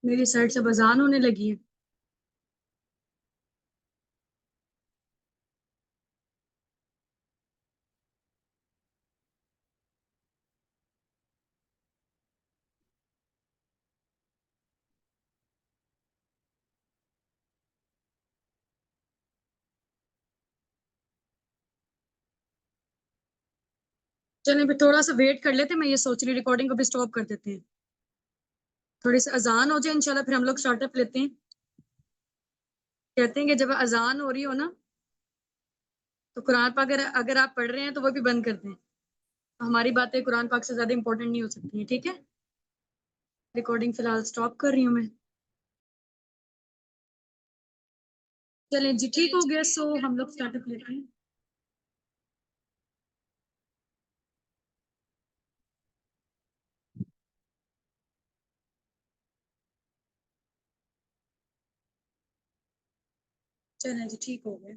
मेरी साइड से अजान होने लगी है। चलें फिर थोड़ा सा वेट कर लेते हैं। मैं ये सोच रही रिकॉर्डिंग को भी स्टॉप कर देते हैं, थोड़ी सी अजान हो जाए इंशाल्लाह, फिर हम लोग स्टार्टअप लेते हैं। कहते हैं कि जब अजान हो रही हो ना, तो कुरान पाक अगर अगर आप पढ़ रहे हैं तो वो भी बंद कर दें। हमारी बातें कुरान पाक से ज्यादा इंपॉर्टेंट नहीं हो सकती हैं, ठीक है। रिकॉर्डिंग फिलहाल स्टॉप कर रही हूँ मैं। चलें जी, ठीक हो गया। सो हम लोग स्टार्टअप लेते हैं। चलें जी, ठीक हो गया।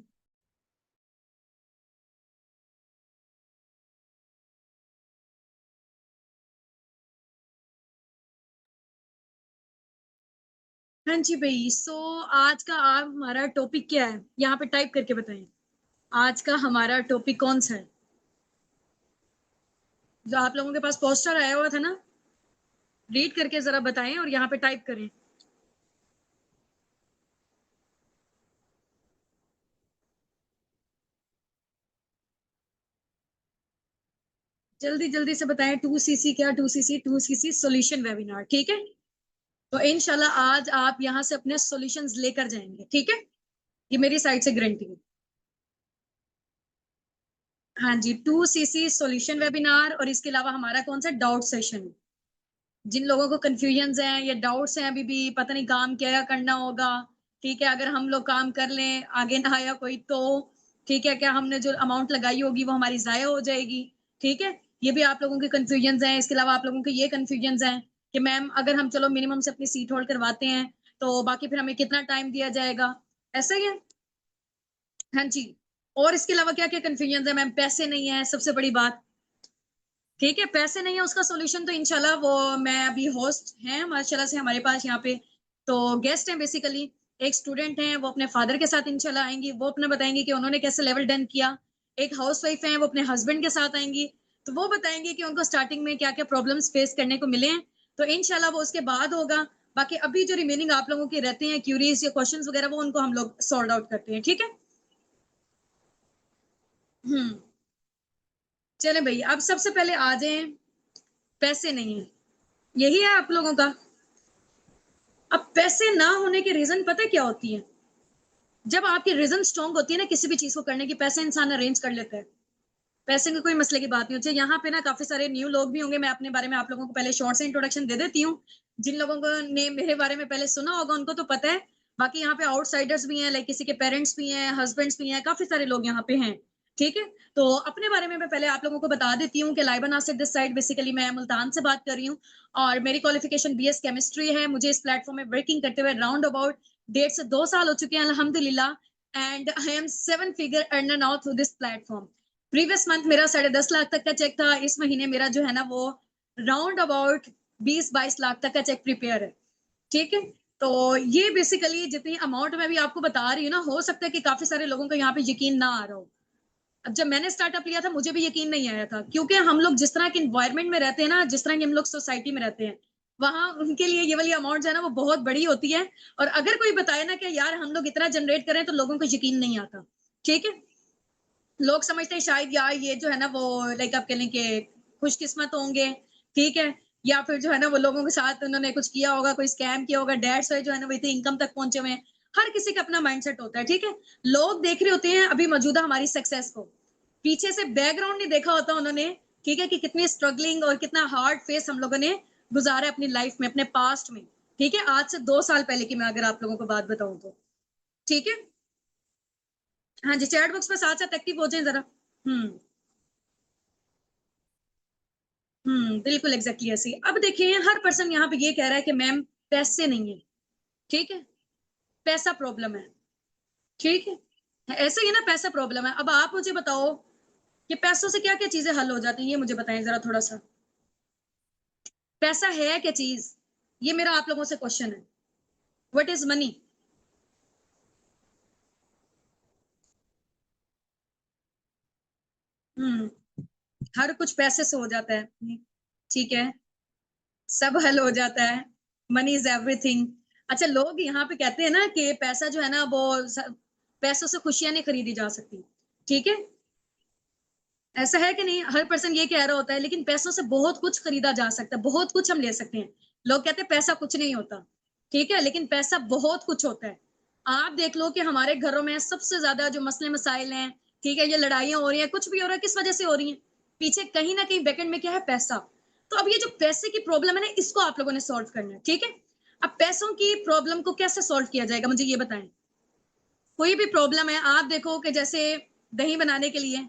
हाँ जी भाई। सो आज का आप हमारा टॉपिक क्या है, यहाँ पे टाइप करके बताएं। आज का हमारा टॉपिक कौन सा है? जो आप लोगों के पास पोस्टर आया हुआ था ना, रीड करके जरा बताएं और यहाँ पे टाइप करें। जल्दी जल्दी से बताएं। 2cc क्या? 2cc सॉल्यूशन वेबिनार, ठीक है। तो इंशाल्लाह आज आप यहाँ से अपने सॉल्यूशंस लेकर जाएंगे, ठीक है। ये मेरी साइड से गारंटी है। हाँ जी, 2cc सॉल्यूशन वेबिनार। और इसके अलावा हमारा कौन सा डाउट सेशन है। जिन लोगों को कंफ्यूजन हैं या डाउट्स हैं, अभी भी पता नहीं काम क्या करना होगा, ठीक है। अगर हम लोग काम कर लें, आगे ना आया कोई तो ठीक है, क्या हमने जो अमाउंट लगाई होगी वो हमारी जाया हो जाएगी, ठीक है। ये भी आप लोगों के कंफ्यूजन हैं। इसके अलावा आप लोगों के ये कंफ्यूजन हैं कि मैम अगर हम चलो मिनिमम से अपनी सीट होल्ड करवाते हैं तो बाकी फिर हमें कितना टाइम दिया जाएगा, ऐसा ही है। हाँ जी। और इसके अलावा क्या क्या कंफ्यूजन है मैम? पैसे नहीं है सबसे बड़ी बात, ठीक है। पैसे नहीं है उसका सॉल्यूशन तो इंशाल्लाह वो मैं अभी होस्ट हैं माशाल्लाह से हमारे पास यहाँ पे, तो गेस्ट हैं बेसिकली। एक स्टूडेंट हैं, वो अपने फादर के साथ इंशाल्लाह आएंगी, वो अपना बताएंगे कि उन्होंने कैसे लेवल डन किया। एक हाउस वाइफ है, वो अपने हस्बैंड के साथ आएंगी, तो वो बताएंगे कि उनको स्टार्टिंग में क्या क्या प्रॉब्लम्स फेस करने को मिले हैं। तो इंशाल्लाह वो उसके बाद होगा। बाकी अभी जो रिमेनिंग आप लोगों के रहते हैं क्यूरीज या क्वेश्चंस वगैरह, वो उनको हम लोग सॉर्ट आउट करते हैं, ठीक है। हम्म। चले भाई, अब सबसे पहले आ जाए। पैसे नहीं है, यही है आप लोगों का। अब पैसे ना होने की रीजन पता है क्या होती है? जब आपकी रीजन स्ट्रांग होती है ना किसी भी चीज को करने की, पैसे इंसान अरेंज कर लेता है। पैसे की कोई मसले की बात नहीं होती। यहाँ पे ना काफी सारे न्यू लोग भी होंगे, मैं अपने बारे में आप लोगों को पहले शॉर्ट से इंट्रोडक्शन दे देती हूँ। जिन लोगों को ने मेरे बारे में पहले सुना होगा उनको तो पता है। बाकी यहाँ पे आउटसाइडर्स भी हैं, लाइक किसी के पेरेंट्स भी हैं, हस्बैंड्स भी हैं, काफी सारे लोग यहाँ पे हैं, ठीक है। तो अपने बारे में मैं पहले आप लोगों को बता देती हूँ कि Laiba Nasir this side, basically मैं मुल्तान से बात कर रही हूँ। और मेरी क्वालिफिकेशन बीएस केमिस्ट्री है। मुझे इस प्लेटफॉर्म में वर्किंग करते हुए राउंड अबाउट 1.5 से 2 साल हो चुके हैं अल्हम्दुलिल्लाह। And I am 7 figure earner now through this platform. Previous month मेरा 10.5 लाख तक का चेक था। इस महीने मेरा जो है ना वो राउंड अबाउट 20-22 लाख तक का चेक प्रिपेयर है, ठीक है। तो ये बेसिकली जितनी अमाउंट मैं भी आपको बता रही हूँ ना, हो सकता है कि काफी सारे लोगों को यहाँ पे यकीन ना आ रहा हो। अब जब मैंने स्टार्टअप लिया था मुझे भी यकीन नहीं आया था, क्योंकि हम लोग जिस तरह के इन्वायरमेंट में रहते हैं ना, जिस तरह की हम लोग सोसाइटी में रहते हैं, वहां उनके लिए ये वाली अमाउंट जो है ना वो बहुत बड़ी होती है। और अगर कोई बताए ना कि यार हम लोग इतना जनरेट करें, तो लोगों को यकीन नहीं आता, ठीक है। लोग समझते हैं शायद यार ये जो है ना वो लाइक आप कह लें कि खुशकिस्मत होंगे, ठीक है। या फिर जो है ना वो लोगों के साथ उन्होंने कुछ किया होगा, कोई स्कैम किया होगा, डेट्स जो है ना वो इतनी इनकम तक पहुंचे हुए हैं। हर किसी का अपना माइंडसेट होता है, ठीक है। लोग देख रहे होते हैं अभी मौजूदा हमारी सक्सेस को, पीछे से बैकग्राउंड नहीं देखा होता उन्होंने, ठीक है, कि कितनी स्ट्रगलिंग और कितना हार्ड फेस हम लोगों ने गुजारा है अपनी लाइफ में, अपने पास्ट में, ठीक है। आज से 2 साल पहले की मैं अगर आप लोगों को बात बताऊं तो, ठीक है। हाँ जी, चैट बॉक्स में साथ साथ एक्टिव हो जाए जरा। हम्म। बिल्कुल एग्जैक्टली ऐसी। अब देखिए हर पर्सन यहाँ पे ये कह रहा है कि मैम पैसे नहीं है, ठीक है। पैसा प्रॉब्लम है, ठीक है। ऐसे ही ना, पैसा प्रॉब्लम है। अब आप मुझे बताओ कि पैसों से क्या क्या चीजें हल हो जाती हैं, ये मुझे बताएं जरा थोड़ा सा। पैसा है क्या चीज? ये मेरा आप लोगों से क्वेश्चन है। What is money? हर कुछ पैसे से हो जाता है, ठीक है, सब हल हो जाता है, मनी इज एवरीथिंग। अच्छा, लोग यहाँ पे कहते हैं ना कि पैसा जो है ना वो पैसों से खुशियां नहीं खरीदी जा सकती, ठीक है, ऐसा है कि नहीं? हर पर्सन ये कह रहा होता है, लेकिन पैसों से बहुत कुछ खरीदा जा सकता है, बहुत कुछ हम ले सकते हैं। लोग कहते हैं पैसा कुछ नहीं होता, ठीक है, लेकिन पैसा बहुत कुछ होता है। आप देख लो कि हमारे घरों में सबसे ज्यादा जो मसले मसाइल हैं, ठीक है, ये लड़ाइयां हो रही हैं, कुछ भी हो रहा है, किस वजह से हो रही है? पीछे कहीं ना कहीं बैकएंड में क्या है? पैसा। तो अब ये जो पैसे की प्रॉब्लम है ना, इसको आप लोगों ने सॉल्व करना है, ठीक है। अब पैसों की प्रॉब्लम को कैसे सॉल्व किया जाएगा, मुझे ये बताएं। कोई भी प्रॉब्लम है, आप देखो कि जैसे दही बनाने के लिए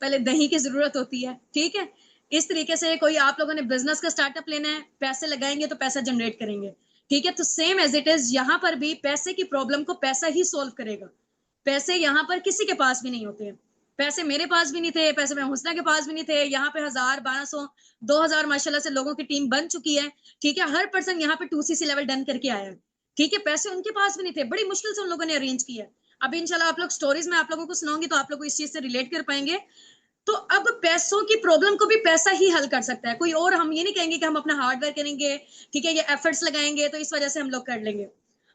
पहले दही की जरूरत होती है, ठीक है। इस तरीके से कोई आप लोगों ने बिजनेस का स्टार्टअप लेना है, पैसे लगाएंगे तो पैसा जनरेट करेंगे, ठीक है। तो सेम एज इट इज यहाँ पर भी पैसे की प्रॉब्लम को पैसा ही सोल्व करेगा। पैसे यहाँ पर किसी के पास भी नहीं होते हैं। पैसे मेरे पास भी नहीं थे, पैसे मैं हुसना के पास भी नहीं थे। यहाँ पे 1000, 1200, 2000 माशाल्लाह से लोगों की टीम बन चुकी है, ठीक है। हर पर्सन यहाँ पे 2CC लेवल डन करके आया है, ठीक है। पैसे उनके पास भी नहीं थे, बड़ी मुश्किल से उन लोगों ने अरेंज किया। अब इंशाल्लाह आप लोग स्टोरीज में आप लोगों को सुनाऊंगी तो आप लोग इस चीज से रिलेट कर पाएंगे। तो अब पैसों की प्रॉब्लम को भी पैसा ही हल कर सकता है, कोई और हम ये नहीं कहेंगे कि हम अपना हार्डवर्क करेंगे, ठीक है, ये एफर्ट्स लगाएंगे तो इस वजह से हम लोग कर लेंगे।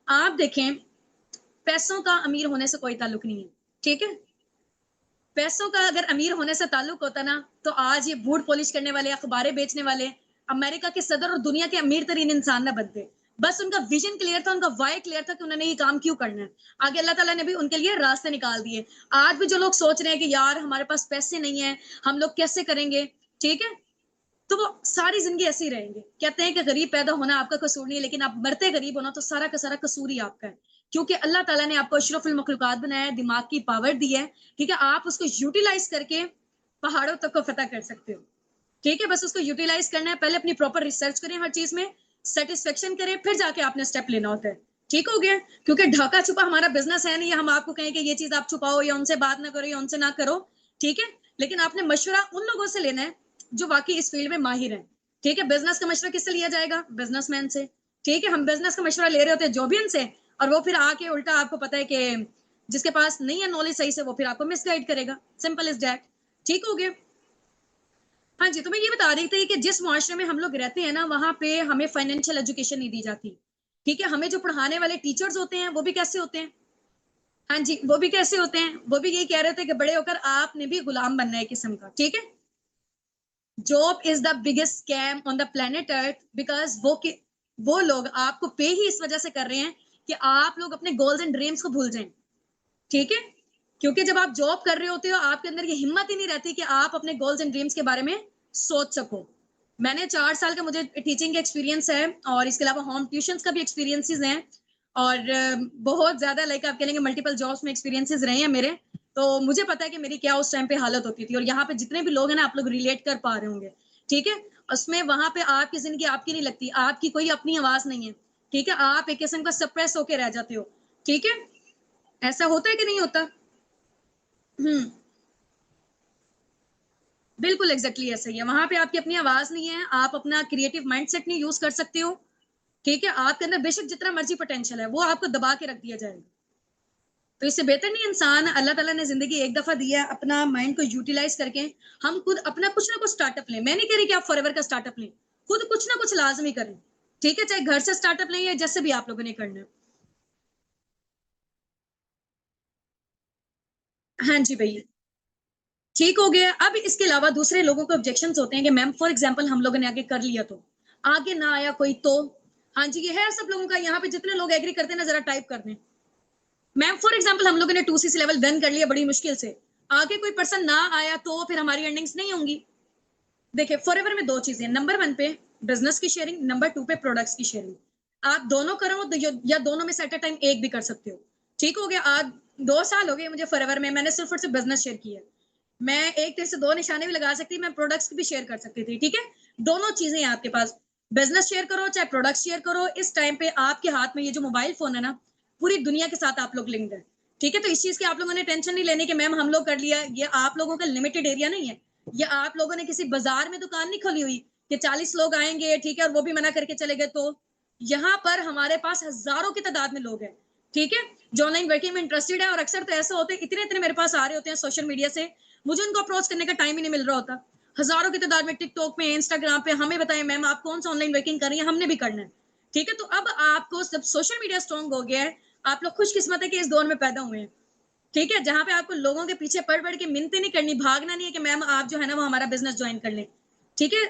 आप देखें, पैसों का अमीर होने से कोई ताल्लुक नहीं है, ठीक है। पैसों का अगर अमीर होने से ताल्लुक होता ना, तो आज ये बूट पॉलिश करने वाले, अखबारें बेचने वाले, अमेरिका के सदर और दुनिया के अमीर तरीन इंसान ना बनते। बस उनका विजन क्लियर था, उनका वाई क्लियर था कि उन्होंने ये काम क्यों करना है। आगे अल्लाह ताला ने भी उनके लिए रास्ते निकाल दिए। आज भी जो लोग सोच रहे हैं कि यार हमारे पास पैसे नहीं है, हम लोग कैसे करेंगे, ठीक है, तो वो सारी जिंदगी ऐसे ही रहेंगे। कहते हैं कि गरीब पैदा होना आपका कसूर नहीं है, लेकिन आप मरते गरीब होना तो सारा का सारा कसूर ही आपका है। क्योंकि अल्लाह ताला ने आपको अशरफुल मखलूकात बनाया है, दिमाग की पावर दी है, ठीक है। आप उसको यूटिलाइज करके पहाड़ों तक को फतह कर सकते हो, ठीक है। बस उसको यूटिलाइज करना है, पहले अपनी प्रॉपर रिसर्च करें, हर चीज में सेटिस्फेक्शन करें, फिर जाके आपने स्टेप लेना होता है, ठीक हो गया। क्योंकि ढाका छुपा हमारा बिजनेस है नहीं, हम आपको कहें कि ये चीज आप छुपाओ या उनसे बात ना करो या उनसे ना करो, ठीक है। लेकिन आपने मशवरा उन लोगों से लेना है जो वाकई इस फील्ड में माहिर है, ठीक है। बिजनेस का मशवरा किससे लिया जाएगा? बिजनेसमैन से, ठीक है। हम बिजनेस का मशवरा ले रहे होते हैं जो भी उनसे, और वो फिर आके उल्टा आपको पता है कि जिसके पास नहीं है नॉलेज सही से, वो फिर आपको मिसगाइड करेगा, सिंपल इज दैट, ठीक हो गया। हाँ जी, तो मैं ये बता रही थी कि जिस मुआशरे में हम लोग रहते हैं ना, वहां पे हमें फाइनेंशियल एजुकेशन नहीं दी जाती, ठीक है। हमें जो पढ़ाने वाले टीचर्स होते हैं वो भी कैसे होते हैं? हाँ जी, वो भी कैसे होते हैं? वो भी यही कह रहे थे कि बड़े होकर आपने भी गुलाम बनना है किस्म का, ठीक है। Job is the biggest scam on the planet earth, because वो लोग आपको पे ही इस वजह से कर रहे हैं कि आप लोग अपने गोल्स एंड ड्रीम्स को भूल जाएं, ठीक है। क्योंकि जब आप जॉब कर रहे होते हो, आपके अंदर ये हिम्मत ही नहीं रहती कि आप अपने गोल्स एंड ड्रीम्स के बारे में सोच सको। मैंने 4 साल का मुझे टीचिंग का एक्सपीरियंस है, और इसके अलावा होम ट्यूशंस का भी एक्सपीरियंसेस हैं, और बहुत ज्यादा लाइक आप कह लेंगे मल्टीपल जॉब्स में एक्सपीरियंसेस रहे हैं मेरे। तो मुझे पता है कि मेरी क्या उस टाइम पे हालत होती थी, और यहाँ पे जितने भी लोग हैं ना, आप लोग रिलेट कर पा रहे होंगे, ठीक है। उसमें वहां पे आपकी जिंदगी आपकी नहीं लगती, आपकी कोई अपनी आवाज नहीं है, ठीक है। आप एक किस्म का सप्रेस होके रह जाते हो, ठीक है। ऐसा होता है कि नहीं होता? हम्म, बिल्कुल एग्जैक्टली ऐसा ही है। वहां पे आपकी अपनी आवाज नहीं है, आप अपना क्रिएटिव माइंडसेट नहीं यूज कर सकते हो, ठीक है। आपके अंदर बेशक जितना मर्जी पोटेंशियल है, वो आपको दबा के रख दिया जाएगा। तो इससे बेहतर नहीं, इंसान, अल्लाह ताला ने जिंदगी एक दफा दी है, अपना माइंड को यूटिलाइज करके हम खुद अपना कुछ ना कुछ स्टार्टअप लें। मैं नहीं कह रही कि आप फॉरएवर का स्टार्टअप लें, खुद कुछ ना कुछ लाजमी करें, ठीक है। चाहे घर से स्टार्टअप लें या जैसे भी आप लोगों ने करना है। हाँ जी भैया, ठीक हो गया। अब इसके अलावा दूसरे लोगों को ऑब्जेक्शन होते हैं कि मैम फॉर एग्जाम्पल हम लोगों ने आगे कर लिया तो आगे ना आया कोई तो। हाँ जी, ये है सब लोगों का। यहाँ पे जितने लोग एग्री करते हैं ना, जरा टाइप कर दें। मैम फॉर एग्जाम्पल हम लोगों ने 2CC लेवल डन कर लिया बड़ी मुश्किल से, आगे कोई पर्सन ना आया तो फिर हमारी अर्निंग्स नहीं होंगी। देखिए, फॉरएवर में दो चीजें, नंबर 1 पे बिजनेस की शेयरिंग, नंबर 2 पे प्रोडक्ट्स की शेयरिंग। आप दोनों करो तो या दोनों में से एट अ टाइम एक भी कर सकते हो, ठीक हो गया। आज 2 साल हो गए मुझे फॉरएवर में, मैंने सिर्फ और सिर्फ बिजनेस शेयर किया। मैं एक तरह से दो निशाने भी लगा सकती, मैं प्रोडक्ट्स की भी शेयर कर सकती थी, ठीक है। दोनों चीजें हैं आपके पास, बिजनेस शेयर करो चाहे प्रोडक्ट शेयर करो। इस टाइम पे आपके हाथ में ये जो मोबाइल फोन है ना, पूरी दुनिया के साथ आप लोग लिंक्ड है, ठीक है। तो इस चीज की आप लोगों ने टेंशन नहीं लेनी कि मैम हम लोग कर लिया। ये आप लोगों का लिमिटेड एरिया नहीं है, ये आप लोगों ने किसी बाजार में दुकान नहीं खोली हुई कि 40 लोग आएंगे, ठीक है, और वो भी मना करके चले गए तो यहाँ पर हमारे पास हजारों की तादाद में लोग हैं, ठीक है, जो ऑनलाइन वर्किंग में इंटरेस्टेड है। और अक्सर तो ऐसा होते हैं, इतने इतने मेरे पास आ रहे होते हैं सोशल मीडिया से, मुझे उनको अप्रोच करने का टाइम ही नहीं मिल रहा होता। हजारों की तादाद में टिकटॉक पे, इंस्टाग्राम पे हमें बताएं मैम आप कौन सा ऑनलाइन वर्किंग कर रही है, हमने भी करना है, ठीक है। तो अब आपको सब सोशल मीडिया स्ट्रॉन्ग हो गया है, आप लोग खुशकिस्मत है कि इस दौर में पैदा हुए हैं, ठीक है, जहां पे आपको लोगों के पीछे पड़ पड़ के मिन्नतें नहीं करनी, भागना नहीं है कि मैम आप जो है ना वो हमारा बिजनेस ज्वाइन कर लें, ठीक है।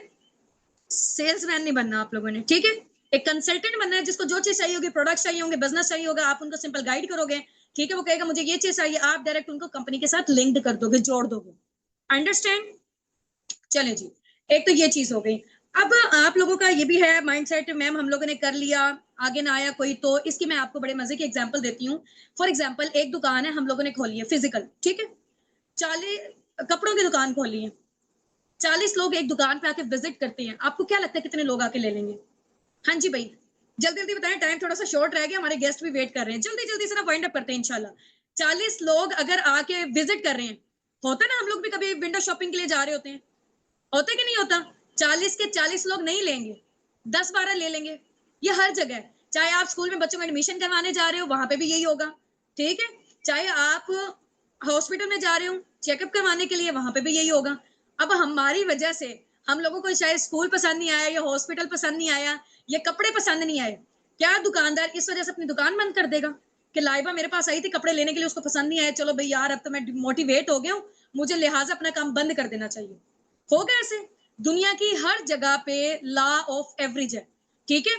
सेल्समैन नहीं बनना आप लोगों ने, ठीक है। एक कंसल्टेंट बनना है, जिसको जो चीज चाहिए होगी, प्रोडक्ट चाहिए होंगे, बिजनेस चाहिए होगा, आप उनको सिंपल गाइड करोगे, ठीक है। वो कहेगा मुझे ये चीज चाहिए, आप डायरेक्ट उनको कंपनी के साथ लिंक्ड कर दोगे, जोड़ दोगे। अंडरस्टैंड? चले जी, एक तो ये चीज हो गई। अब आप लोगों का ये भी है माइंडसेट, मैम हम लोगों ने कर लिया, आगे ना आया कोई, तो इसकी मैं आपको बड़े मजे की एग्जांपल देती हूँ। फॉर एग्जांपल, एक दुकान है हम लोगों ने खोली है फिजिकल, ठीक है, 40 कपड़ों की दुकान खोली है, 40 लोग एक दुकान पे आके विजिट करते हैं, आपको क्या लगता है कितने लोग आके ले लेंगे? हाँ जी भाई, जल्दी जल्दी बताएं, टाइम थोड़ा सा शॉर्ट रह गया, हमारे गेस्ट भी वेट कर रहे हैं, जल्दी जल्दी से ना वाइंड अप करते हैं इंशाल्लाह। 40 लोग अगर आके विजिट कर रहे हैं, होता है ना, हम लोग भी कभी विंडो शॉपिंग के लिए जा रहे होते हैं, होता है कि नहीं होता? 40 के 40 लोग नहीं लेंगे, 10-12 ले लेंगे। ये हर जगह है, चाहे आप स्कूल में बच्चों का एडमिशन करवाने जा रहे हो, वहां पे भी यही होगा, ठीक है। चाहे आप हॉस्पिटल में जा रहे हो चेकअप करवाने के लिए, वहां पे भी यही होगा। अब हमारी वजह से हम लोगों को शायद स्कूल पसंद नहीं आया, या हॉस्पिटल पसंद नहीं आया, या कपड़े पसंद नहीं आए, क्या दुकानदार इस वजह से अपनी दुकान बंद कर देगा कि लाइबा मेरे पास आई थी कपड़े लेने के लिए, उसको पसंद नहीं आया, चलो भाई यार अब तो मैं मोटिवेट हो गया हूँ, मुझे लिहाजा अपना काम बंद कर देना चाहिए? होगा ऐसे? दुनिया की हर जगह पे लॉ ऑफ एवरेज है, ठीक है।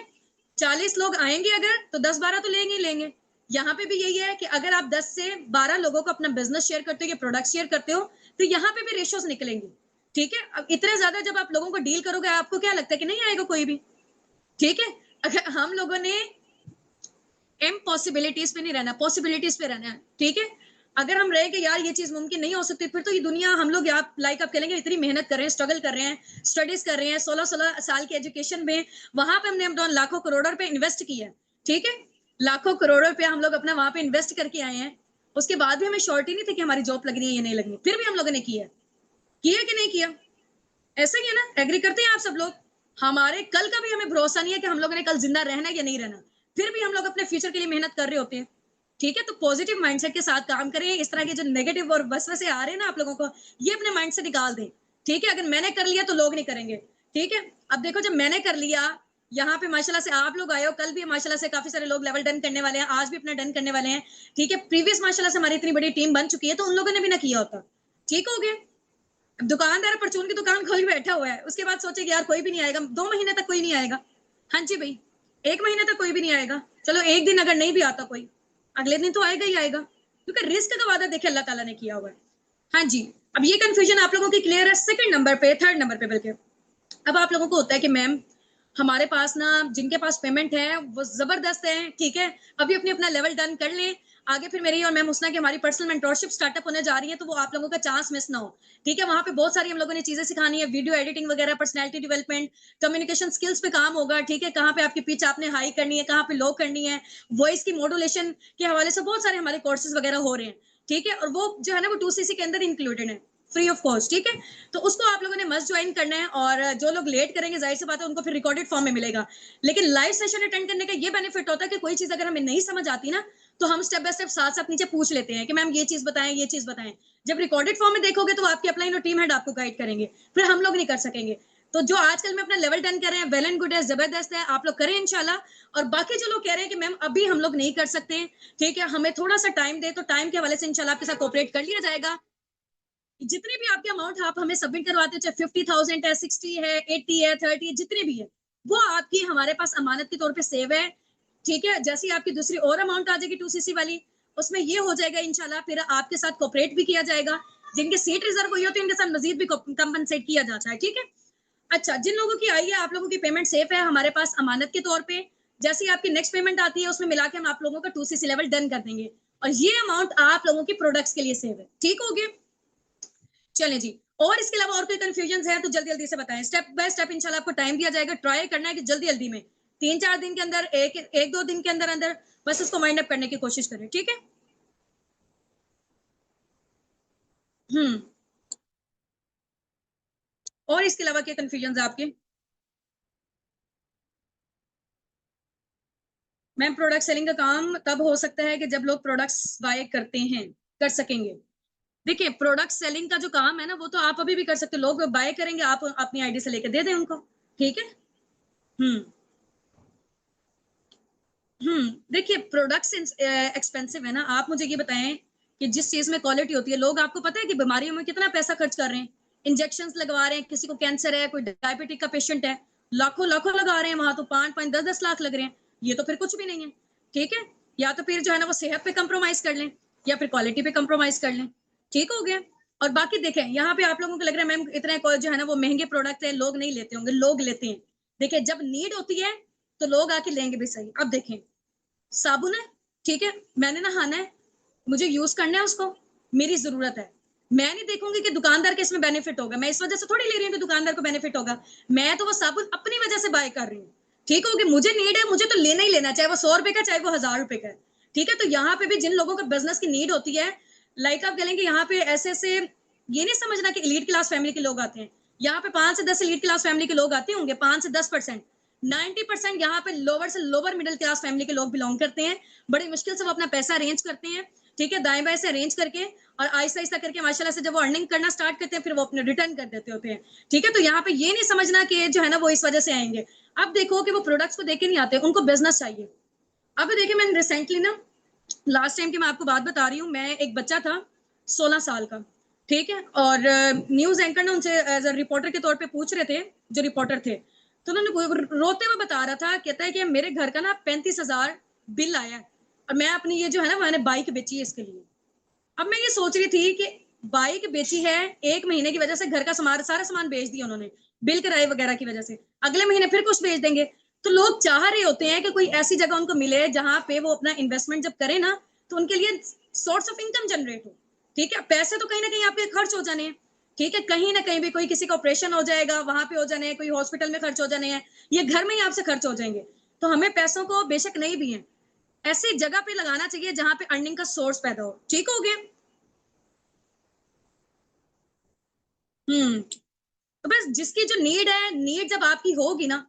40 लोग आएंगे अगर, तो 10-12 तो लेंगे ही लेंगे। यहाँ पे भी यही है कि अगर आप 10 से 12 लोगों को अपना बिजनेस शेयर करते हो या प्रोडक्ट शेयर करते हो, तो यहाँ पे भी रेशियोज निकलेंगे, ठीक है। अब इतने ज्यादा जब आप लोगों को डील करोगे, आपको क्या लगता है कि नहीं आएगा कोई भी? ठीक है। अगर हम लोगों ने इम्पॉसिबिलिटीज पे नहीं रहना, पॉसिबिलिटीज पे रहना है, ठीक है। अगर हम रहे कि यार ये चीज मुमकिन नहीं हो सकती, फिर तो ये दुनिया, हम लोग आप लाइक आप कहेंगे इतनी मेहनत कर रहे हैं, स्ट्रगल कर रहे हैं, स्टडीज कर रहे हैं, 16-16 साल की एजुकेशन में, वहां पे हमने अपना लाखों करोड़ रुपए इन्वेस्ट किया है, ठीक है। लाखों करोड़ रुपया हम लोग अपना वहां पे इन्वेस्ट करके आए हैं, उसके बाद भी हमें श्योरिटी नहीं थी कि हमारी जॉब लगनी है या नहीं लगनी, फिर भी हम लोगों ने किया कि नहीं किया? ऐसा ही है ना, एग्री करते हैं आप सब लोग? हमारे कल का भी हमें भरोसा नहीं है कि हम लोगों ने कल जिंदा रहना है या नहीं रहना, फिर भी हम लोग अपने फ्यूचर के लिए मेहनत कर रहे होते हैं, ठीक है। तो पॉजिटिव माइंडसेट के साथ काम करें, इस तरह के जो नेगेटिव और वसवसे आ रहे हैं ना आप लोगों को, ये अपने माइंड से निकाल दें, ठीक है। अगर मैंने कर लिया तो लोग नहीं करेंगे, ठीक है। अब देखो, जब मैंने कर लिया, यहाँ पे माशाल्लाह से आप लोग आए हो, कल भी माशाल्लाह से काफी सारे लोग लेवल डन करने वाले हैं, आज भी अपना डन करने वाले हैं, ठीक है। प्रीवियस माशाल्लाह से हमारी इतनी बड़ी टीम बन चुकी है, तो उन लोगों ने भी ना किया होता, ठीक हो गया। दुकानदार परचून की दुकान खोल बैठा हुआ है, उसके बाद सोचे कि यार कोई भी नहीं आएगा, 2 महीने तक कोई नहीं आएगा, हाँ जी भाई, 1 महीने तक कोई भी नहीं आएगा, चलो एक दिन अगर नहीं भी आता कोई, अगले दिन तो आएगा ही आएगा, क्योंकि रिस्क का वादा देखिए अल्लाह ताला ने किया हुआ है। हाँ जी। अब ये कंफ्यूजन आप लोगों की क्लियर है? सेकंड नंबर पे, थर्ड नंबर पे बल्कि, अब आप लोगों को होता है कि मैम हमारे पास ना, जिनके पास पेमेंट है वो जबरदस्त है, ठीक है, अभी अपनी अपना लेवल डन कर लें, आगे फिर मेरी और मैम हुसना की हमारी पर्सनल मेंटोरशिप स्टार्टअप होने जा रही है, तो वो आप लोगों का चांस मिस ना हो, ठीक है। वहां पे बहुत सारी हम लोगों ने चीजें सिखानी है, वीडियो एडिटिंग वगैरह, पर्सनैलिटी डेवलपमेंट, कम्युनिकेशन स्किल्स पे काम होगा, ठीक है, कहाँ पे आपकी पिच आपने हाई करनी है, कहाँ पे लो करनी है, वॉइस की मॉड्यूलेशन के हवाले से बहुत सारे हमारे कोर्सेज वगैरह हो रहे हैं, ठीक है। और वो जो है ना वो 2cc के अंदर इंक्लूडेड है, फ्री ऑफ कॉस्ट, ठीक है। तो उसको आप लोगों ने मस्ट ज्वाइन करना है, और जो लोग लेट करेंगे जाहिर सी बात है उनको फिर रिकॉर्डेड फॉर्म में मिलेगा, लेकिन लाइव सेशन अटेंड करने का ये बेनिफिट होता है कि कोई चीज अगर हमें नहीं समझ आती ना, तो हम स्टेप बाय स्टेप साथ साथ नीचे पूछ लेते हैं कि मैम ये चीज बताएं, ये चीज बताएं। जब रिकॉर्डेड फॉर्म में देखोगे तो आपकी अपलाइन और टीम हेड आपको गाइड करेंगे, फिर हम लोग नहीं कर सकेंगे। तो जो आजकल में अपना लेवल डन कर रहे हैं, वेल एंड गुड है, जबरदस्त है, आप लोग करें इंशाल्लाह। और बाकी जो लोग कह रहे हैं कि मैम अभी हम लोग नहीं कर सकते, ठीक है, हमें थोड़ा सा टाइम दे, तो टाइम के हवाले से इंशाल्लाह आपके साथ कोऑपरेट कर लिया जाएगा। जितने भी आपके अमाउंट आप हमें सबमिट करवाते हो, चाहे 50,000 है, 60 है, 80 है, 30 है, जितने भी है, वो आपकी हमारे पास अमानत के तौर पे सेव है, ठीक है। जैसे ही आपकी दूसरी और अमाउंट आ जाएगी 2cc वाली, उसमें ये हो जाएगा इंशाल्लाह, फिर आपके साथ कोऑपरेट भी किया जाएगा, जिनके सीट रिजर्व हुई होती है उनके साथ मजीद भी कंपनसेट किया जाता है, ठीक है। अच्छा, जिन लोगों की आई है, आप लोगों की पेमेंट सेफ है हमारे पास अमानत के तौर पे, जैसे ही आपकी नेक्स्ट पेमेंट आती है उसमें मिला के हम आप लोगों का 2cc लेवल डन कर देंगे, और ये अमाउंट आप लोगों की प्रोडक्ट्स के लिए सेव है, ठीक हो गया। चलें जी। और इसके अलावा और कोई कंफ्यूजन है तो जल्दी जल्दी से बताएं, स्टेप बाय स्टेप इंशाल्लाह आपको टाइम दिया जाएगा, ट्राई करना है कि जल्दी जल्दी में 3-4 दिन के अंदर, एक दो दिन के अंदर अंदर बस उसको माइंड अप करने की कोशिश करें, ठीक है। हम्म। और इसके अलावा क्या कंफ्यूजन है आपके? मैम प्रोडक्ट सेलिंग का काम तब हो सकता है कि जब लोग प्रोडक्ट्स बाय करते हैं, कर सकेंगे। देखिए प्रोडक्ट सेलिंग का जो काम है ना, वो तो आप अभी भी कर सकते हो, लोग बाय करेंगे, आप अपनी आईडी से लेकर दे दें उनको, ठीक है। हम्म देखिए प्रोडक्ट्स एक्सपेंसिव है ना, आप मुझे ये बताएं कि जिस चीज में क्वालिटी होती है, लोग आपको पता है कि बीमारियों में कितना पैसा खर्च कर रहे हैं, इंजेक्शंस लगवा रहे हैं, किसी को कैंसर है, कोई डायबिटिक का पेशेंट है, लाखों लाखों लगा रहे हैं वहां, तो 5-5 10-10 लाख लग रहे हैं, ये तो फिर कुछ भी नहीं है, ठीक है। या तो फिर जो है ना वो सेहत पे कंप्रोमाइज कर लें, या फिर क्वालिटी पे कंप्रोमाइज कर लें, ठीक हो गया। और बाकी देखें यहाँ पे आप लोगों को लग रहा है मैम इतने जो है ना वो महंगे प्रोडक्ट है, लोग नहीं लेते होंगे, लोग लेते हैं। देखिए जब नीड होती है तो लोग आके लेंगे भी सही। अब देखें साबुन है, ठीक है, मैंने नहाना है, मुझे यूज करना है उसको, मेरी जरूरत है, मैं नहीं देखूंगी कि दुकानदार के इसमें बेनिफिट होगा, मैं इस वजह से थोड़ी ले रही हूँ कि दुकानदार को बेनिफिट होगा, मैं तो वो साबुन अपनी वजह से बाय कर रही हूँ, ठीक होगी, मुझे नीड है, मुझे तो लेना ही लेना, चाहे वो 100 रुपए का, चाहे वो 1000 रुपए का, ठीक है। तो यहाँ पे भी जिन लोगों को बिजनेस की नीड होती है, लाइक आप कहेंगे यहाँ पे ऐसे ऐसे, ये नहीं समझना कि इलीट क्लास फैमिली के लोग आते हैं, यहाँ पे 5 से 10 इलीट क्लास फैमिली के लोग आते होंगे, 5 से 10%, 90% यहाँ पे लोअर से लोअर मिडिल क्लास फैमिली के लोग बिलोंग करते हैं, बड़ी मुश्किल से वो अपना पैसा अरेंज करते हैं, ठीक है, दाएं बाएं से अरेंज करके, और आहिस्ता आहिस्ता करके माशाल्लाह से जब वो अर्निंग करना स्टार्ट करते हैं, फिर वो अपने रिटर्न कर देते होते हैं, ठीक है। तो यहाँ पे ये नहीं समझना कि जो है ना वो इस वजह से आएंगे। अब देखो कि वो प्रोडक्ट्स को देख के नहीं आते, उनको बिजनेस चाहिए। अब देखिए मैंने रिसेंटली ना, लास्ट टाइम की मैं आपको बात बता रही हूँ, मैं एक बच्चा था 16 साल का, ठीक है, और न्यूज एंकर ने उनसे एज अ रिपोर्टर के तौर पे पूछ रहे थे, जो रिपोर्टर थे, तो उन्होंने रोते हुए बता रहा था, कहता है कि मेरे घर का ना 35,000 बिल आया है, और मैं अपनी ये जो है ना मैंने बाइक बेची है इसके लिए। अब मैं ये सोच रही थी कि बाइक बेची है, 1 महीने की वजह से घर का सामान, सारा सामान बेच दिया उन्होंने, बिल किराए वगैरह की वजह से, अगले महीने फिर कुछ बेच देंगे। तो लोग चाह रहे होते हैं कि कोई ऐसी जगह उनको मिले जहां पे वो अपना इन्वेस्टमेंट जब करें ना, तो उनके लिए सोर्स ऑफ इनकम जनरेट हो, ठीक है। पैसे तो कहीं ना कहीं आपके खर्च हो जाने हैं, ठीक है, कहीं ना कहीं भी कोई किसी का ऑपरेशन हो जाएगा, वहां पे हो जाने हैं, कोई हॉस्पिटल में खर्च हो जाने हैं, ये घर में ही आपसे खर्च हो जाएंगे। तो हमें पैसों को बेशक नहीं भी है, ऐसी जगह पे लगाना चाहिए जहां पे अर्निंग का सोर्स पैदा हो, ठीक हो गया। तो बस जिसकी जो नीड है, नीड जब आपकी होगी ना,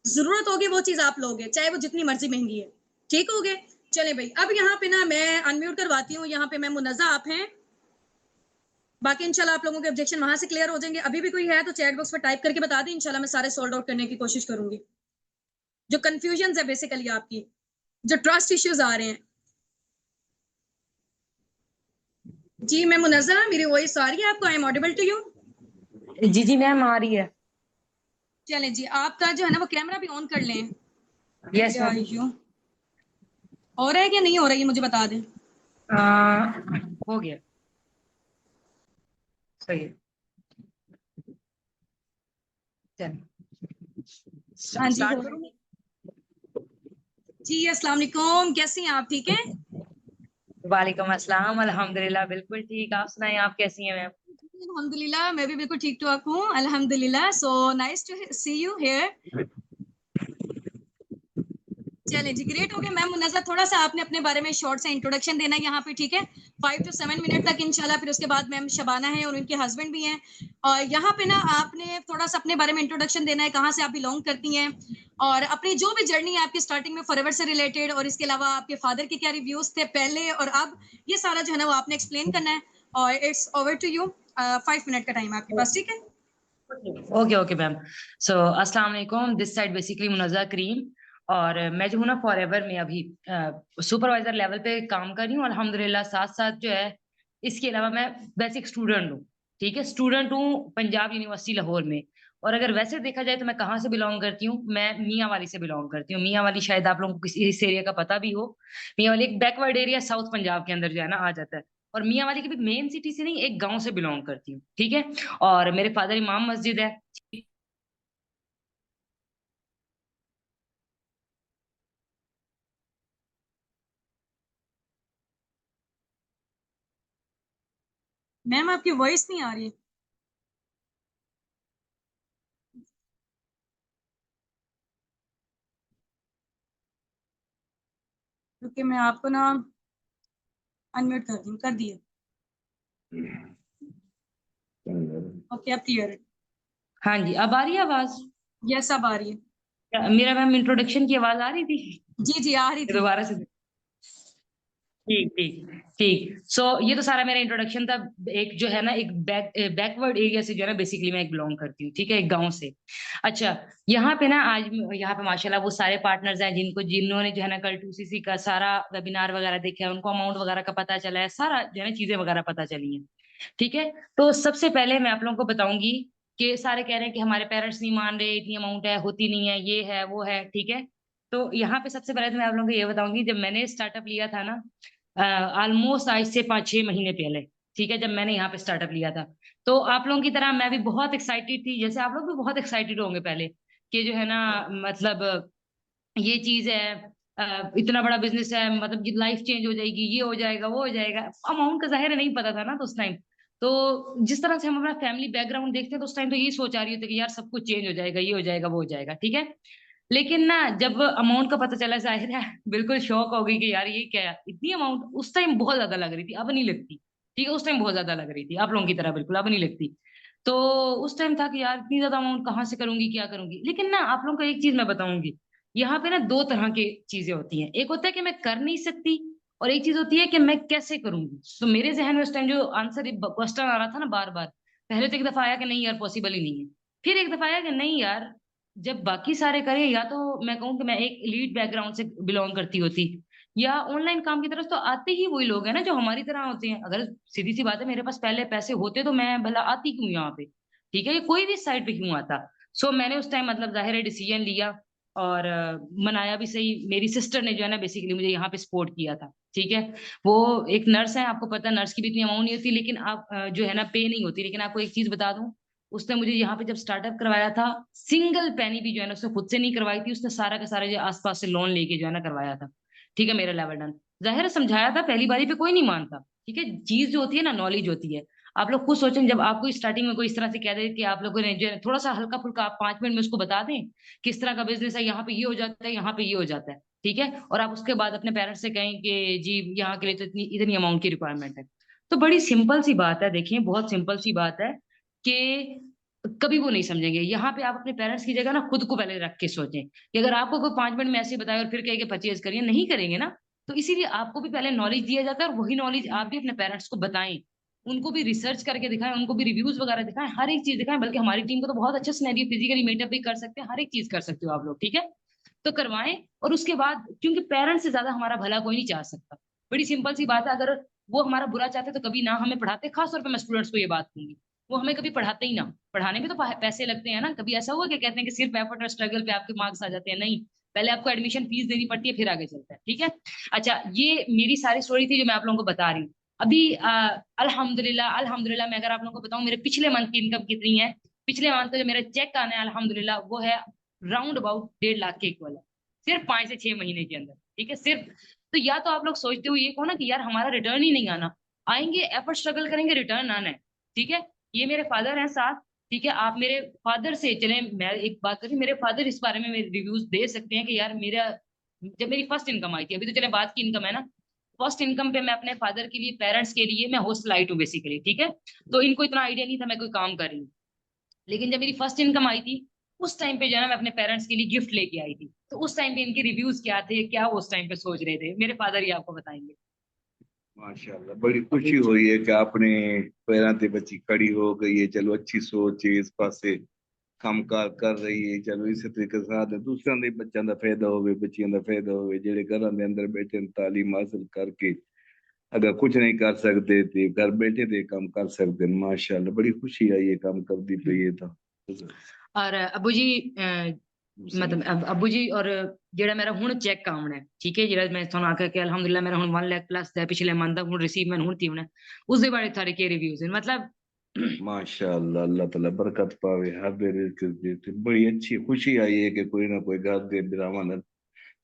जरूरत होगी, वो चीज आप लोगे, चाहे वो जितनी मर्जी महंगी है, ठीक हो गए। चले भाई, अब यहाँ पे ना मैं अनम्यूट करवाती हूँ, यहाँ पे मैं मुनज़्ज़ा आप हैं, बाकी इंशाल्लाह आप लोगों के ऑब्जेक्शन वहां से क्लियर हो जाएंगे, अभी भी कोई है तो चैट बॉक्स में टाइप करके बता दें, इंशाल्लाह मैं सारे सॉल्व आउट करने की कोशिश करूंगी। जो कंफ्यूजन है बेसिकली आपकी, जो ट्रस्ट इश्यूज आ रहे हैं। जी मैं मुनज़्ज़ा, मेरी वॉइस आ रही है आपको? I am audible to you? जी जी मैम आ रही है। चलें जी, आपका जो है ना वो कैमरा भी ऑन कर लें। Yes ma'am. यू हो रहा है कि नहीं हो रहा है, ये मुझे बता दें। हो गया। सही है। हाँ जी हो स्टार्ट। रही है। जी अस्सलाम वालेकुम, कैसी हैं आप? ठीक हैं? वालेकुम अस्सलाम, अल्हम्दुलिल्लाह बिल्कुल ठीक। आप सुनाइए, आप कैसी हैं मैम? अल्हम्दुलिल्लाह, मैं भी बिल्कुल ठीक ठाक हूँ अल्हम्दुलिल्लाह। So nice to see you here. चले जी, ग्रेट हो गया। मैम मुनज़्ज़ा, थोड़ा सा आपने अपने बारे में शॉर्ट सा इंट्रोडक्शन देना है यहाँ पे, ठीक है, 5 to 7 मिनट तक इंशाल्लाह। फिर उसके बाद मैम शबाना है और उनके हस्बैंड भी हैं, और यहाँ पे ना आपने थोड़ा सा अपने बारे में इंट्रोडक्शन देना है, कहाँ से आप बिलोंग करती हैं, और अपनी जो भी जर्नी है आपकी स्टार्टिंग में फॉरएवर से रिलेटेड, और इसके अलावा आपके फादर के क्या रिव्यूज थे पहले और अब, ये सारा जो है ना वो आपने एक्सप्लेन करना है। और it's over to you, 5 minute का टाइम है आपके पास, ठीक है। Okay okay ma'am. सो अस्सलाम वालेकुम, दिस साइड बेसिकली मुनज़्ज़ा करीम। और मैं जो हूँ ना फॉरएवर में अभी सुपरवाइजर लेवल पे काम कर रही हूँ अल्हम्दुलिल्लाह। साथ साथ जो है इसके अलावा मैं बेसिक स्टूडेंट हूँ। ठीक है, स्टूडेंट हूँ पंजाब यूनिवर्सिटी लाहौर में। और अगर वैसे देखा जाए तो मैं कहाँ से बिलोंग करती हूँ, मैं मियाँ वाली से बिलोंग करती हूँ। मियाँ वाली शायद आप लोगों को किसी इस एरिया का पता भी हो। मियाँ वाली एक बैकवर्ड एरिया साउथ पंजाब के अंदर जो है ना आ जाता है। और मियाँ वाली की भी मेन सिटी से नहीं, एक गाँव से बिलोंग करती हूँ, ठीक है। और मेरे फादर इमाम मस्जिद है। मैम आपकी वॉइस नहीं आ रही, क्योंकि मैं आपको ना अनम्यूट कर दूँ, कर दिए। ओके अब क्लियर है। हाँ जी, अब आ रही है आवाज? यस अब आ रही है। मेरा मैम इंट्रोडक्शन की आवाज आ रही थी? जी जी आ रही ये थी। दोबारा से। ठीक ठीक ठीक। सो ये तो सारा मेरा इंट्रोडक्शन था। एक जो है ना, एक बैकवर्ड एरिया से जो है ना बेसिकली मैं एक बिलोंग करती हूँ, ठीक है, एक गांव से। अच्छा, यहाँ पे ना आज यहाँ पे माशाल्लाह वो सारे पार्टनर्स हैं जिन्होंने जो है ना कल 2CC का सारा वेबिनार वगैरह देखा है, उनको अमाउंट वगैरह का पता चला है, सारा जो है ना चीजें वगैरह पता चली हैं। ठीक है। तो सबसे पहले मैं आप लोगों को बताऊंगी कि सारे कह रहे हैं कि हमारे पेरेंट्स नहीं मान रहे, इतनी अमाउंट है, होती नहीं है, ये है वो है, ठीक है। तो यहाँ पे सबसे पहले तो मैं आप लोगों को ये बताऊंगी, जब मैंने स्टार्टअप लिया था ना, ऑलमोस्ट आज से 5-6 महीने पहले, ठीक है, जब मैंने यहाँ पे स्टार्टअप लिया था, तो आप लोगों की तरह मैं भी बहुत एक्साइटेड थी, जैसे आप लोग भी बहुत एक्साइटेड होंगे पहले, कि जो है ना, मतलब ये चीज है, इतना बड़ा बिजनेस है, मतलब लाइफ चेंज हो जाएगी, ये हो जाएगा, वो हो जाएगा। अमाउंट का जाहिर है नहीं पता था ना तो उस टाइम। तो जिस तरह से हम अपना फैमिली बैकग्राउंड देखते हैं तो उस टाइम तो यही सोच आ रही होती है कि यार सब कुछ चेंज हो जाएगा, ये हो जाएगा, वो हो जाएगा, ठीक है। लेकिन ना जब अमाउंट का पता चला, जाहिर है बिल्कुल शौक हो गई कि यार ये क्या है, इतनी अमाउंट उस टाइम बहुत ज्यादा लग रही थी, अब नहीं लगती। ठीक है, उस टाइम बहुत ज्यादा लग रही थी, आप लोगों की तरह बिल्कुल अब नहीं लगती। तो उस टाइम था कि यार इतनी ज्यादा अमाउंट कहाँ से करूंगी, क्या करूंगी। लेकिन ना आप लोगों को एक चीज मैं बताऊंगी, यहाँ पे ना दो तरह की चीजें होती हैं, एक होता है कि मैं कर नहीं सकती, और एक चीज होती है कि मैं कैसे करूंगी। तो मेरे जहन में उस टाइम जो आंसर क्वेश्चन आ रहा था ना बार बार, पहले तो एक दफा आया कि नहीं यार पॉसिबल ही नहीं है, फिर एक दफा आया कि नहीं यार, जब बाकी सारे करें, या तो मैं कहूँ कि मैं एक लीड बैकग्राउंड से बिलोंग करती होती, या ऑनलाइन काम की तरफ तो आते ही वही लोग हैं ना जो हमारी तरह होते हैं। अगर सीधी सी बात है, मेरे पास पहले पैसे होते तो मैं भला आती क्यों यहाँ पे, ठीक है, कोई भी साइड पे क्यों आता। सो मैंने उस टाइम मतलब जाहिर है डिसीजन लिया, और मनाया भी सही। मेरी सिस्टर ने जो है ना बेसिकली मुझे यहाँ पे सपोर्ट किया था, ठीक है। वो एक नर्स है, आपको पता है नर्स की भी इतनी अमाउंट नहीं होती, लेकिन आप जो है ना पे नहीं होती। लेकिन आपको एक चीज बता दूं, उसने मुझे यहाँ पे जब स्टार्टअप करवाया था, सिंगल पैनी भी जो है ना उसने खुद से नहीं करवाई थी, उसने सारा का सारा जो आसपास से लोन लेके जो है ना करवाया था, ठीक है, मेरा लेवल डन। जाहिर है समझाया था, पहली बारी पे कोई नहीं मानता, ठीक है। चीज जो होती है ना, नॉलेज होती है। आप लोग खुद सोचें, जब आपको स्टार्टिंग में कोई इस तरह से कह दे कि आप लोगों ने जो है थोड़ा सा हल्का फुल्का आप 5 मिनट में उसको बता दें किस तरह का बिजनेस है, यहाँ पे ये हो जाता है, यहाँ पे ये हो जाता है, ठीक है, और आप उसके बाद अपने पेरेंट्स से कहें कि जी यहाँ के लिए तो इतनी इतनी अमाउंट की रिक्वायरमेंट है, तो बड़ी सिंपल सी बात है, देखिए बहुत सिंपल सी बात है कि कभी वो नहीं समझेंगे। यहाँ पे आप अपने पेरेंट्स की जगह ना खुद को पहले रख के सोचें कि अगर आपको कोई 5 मिनट में ऐसे बताए और फिर कहे कि परचेज करिए, नहीं करेंगे ना। तो इसीलिए आपको भी पहले नॉलेज दिया जाता है, और वही नॉलेज आप भी अपने पेरेंट्स को बताएं, उनको भी रिसर्च करके दिखाएं, उनको भी रिव्यूज वगैरह दिखाएं, हर एक चीज दिखाएं। बल्कि हमारी टीम को तो बहुत अच्छा सिनेरियो, फिजिकली मीटअप भी कर सकते हैं, हर एक चीज कर सकते हो आप लोग, ठीक है। तो करवाएं, और उसके बाद, क्योंकि पेरेंट्स से ज्यादा हमारा भला कोई नहीं चाह सकता। बड़ी सिंपल सी बात है, अगर वो हमारा बुरा चाहते तो कभी ना हमें पढ़ाते। खासतौर पर मैं स्टूडेंट्स को ये बात कहूंगी, वो हमें कभी पढ़ाते ही ना। पढ़ाने में तो पैसे लगते हैं ना, कभी ऐसा हुआ कि कहते हैं कि सिर्फ एफर्ट और स्ट्रगल पे आपके मार्क्स आ जाते हैं, नहीं। पहले आपको एडमिशन फीस देनी पड़ती है, फिर आगे चलता है, ठीक है। अच्छा, ये मेरी सारी स्टोरी थी जो मैं आप लोगों को बता रही हूँ। अभी अल्हम्दुलिल्लाह अल्हम्दुलिल्लाह मैं अगर आप लोगों को बताऊं मेरे पिछले मंथ की इनकम कितनी है, पिछले मंथ का जो मेरा चेक आना है अल्हम्दुलिल्लाह, वो है राउंड अबाउट 1.5 लाख के इक्वल है, सिर्फ 5 से 6 महीने के अंदर, ठीक है, सिर्फ। तो या तो आप लोग सोचते हो ये कहो ना कि यार हमारा रिटर्न ही नहीं आना, आएंगे, एफर्ट स्ट्रगल करेंगे, रिटर्न आना है, ठीक है। ये मेरे फादर हैं साथ, ठीक है। आप मेरे फादर से चले, मैं एक बात करूँ, मेरे फादर इस बारे में मेरे रिव्यूज दे सकते हैं कि यार मेरा, जब मेरी फर्स्ट इनकम आई थी, अभी तो चले बात की इनकम है ना, फर्स्ट इनकम पे मैं अपने फादर के लिए, पेरेंट्स के लिए मैं हॉस्टल आई हूँ बेसिकली, ठीक है। तो इनको इतना आइडिया नहीं था मैं कोई काम कर रही हूँ। लेकिन जब मेरी फर्स्ट इनकम आई थी, उस टाइम पे जो है ना मैं अपने पेरेंट्स के लिए गिफ्ट लेके आई थी, तो उस टाइम पे इनके रिव्यूज क्या थे, क्या वो उस टाइम पे सोच रहे थे, मेरे फादर ही आपको बताएंगे। माशाल्लाह, बड़ी खुशी हुई है कि आपने पैरां ते बच्ची खड़ी हो गई है। चलो अच्छी सोच है, इस पासे ਕੰਮਕਾਰ ਕਰ ਰਹੀ ਹੈ। ਚਲੋ ਇਸੇ ਤਰੀਕੇ ਨਾਲ ਦੂਸਰਿਆਂ ਦੇ ਬੱਚਿਆਂ ਦਾ ਫਾਇਦਾ ਹੋਵੇ, ਬੱਚਿਆਂ ਦਾ ਫਾਇਦਾ ਹੋਵੇ, ਜਿਹੜੇ ਘਰਾਂ ਦੇ ਅੰਦਰ ਬੈਠੇ ਨੇ ਤਾਲੀਮ ਹਾਸਲ ਕਰਕੇ अगर कुछ नहीं कर सकते थे, घर बैठे थे काम कर सकते हैं। माशाल्लाह, बड़ी खुशी आई ये काम करती पे ये था। और अबू जी मतलब अबू जी, और ਜਿਹੜਾ ਮੇਰਾ ਹੁਣ ਚੈੱਕ ਆਉਣਾ ਹੈ, ਠੀਕ ਹੈ, ਜਿਹੜਾ ਮੈਂ ਤੁਹਾਨੂੰ ਆਖਿਆ ਕਿ ਅਲਹਮਦੁਲਿਲਾ ਮੇਰਾ ਹੁਣ 1 ਲੱਖ ਪਲੱਸ ਹੈ, ਪਿਛਲੇ ਮੰਥ ਦਾ ਹੁਣ ਰਿਸੀਵ ਮੈਂ ਹੁਣ ਤੀ ਹੋਣਾ, ਉਸ ਦੇ ਬਾਰੇ ਤੁਹਾਡੇ ਕੀ ਰਿਵਿਊਜ਼ ਹਨ मतलब। माशाल्लाह, अल्लाह ताला बरकत पावे हर दे रिज़्क़ दे। बड़ी अच्छी खुशी आई है कि कोई ना कोई घर दे बिरावान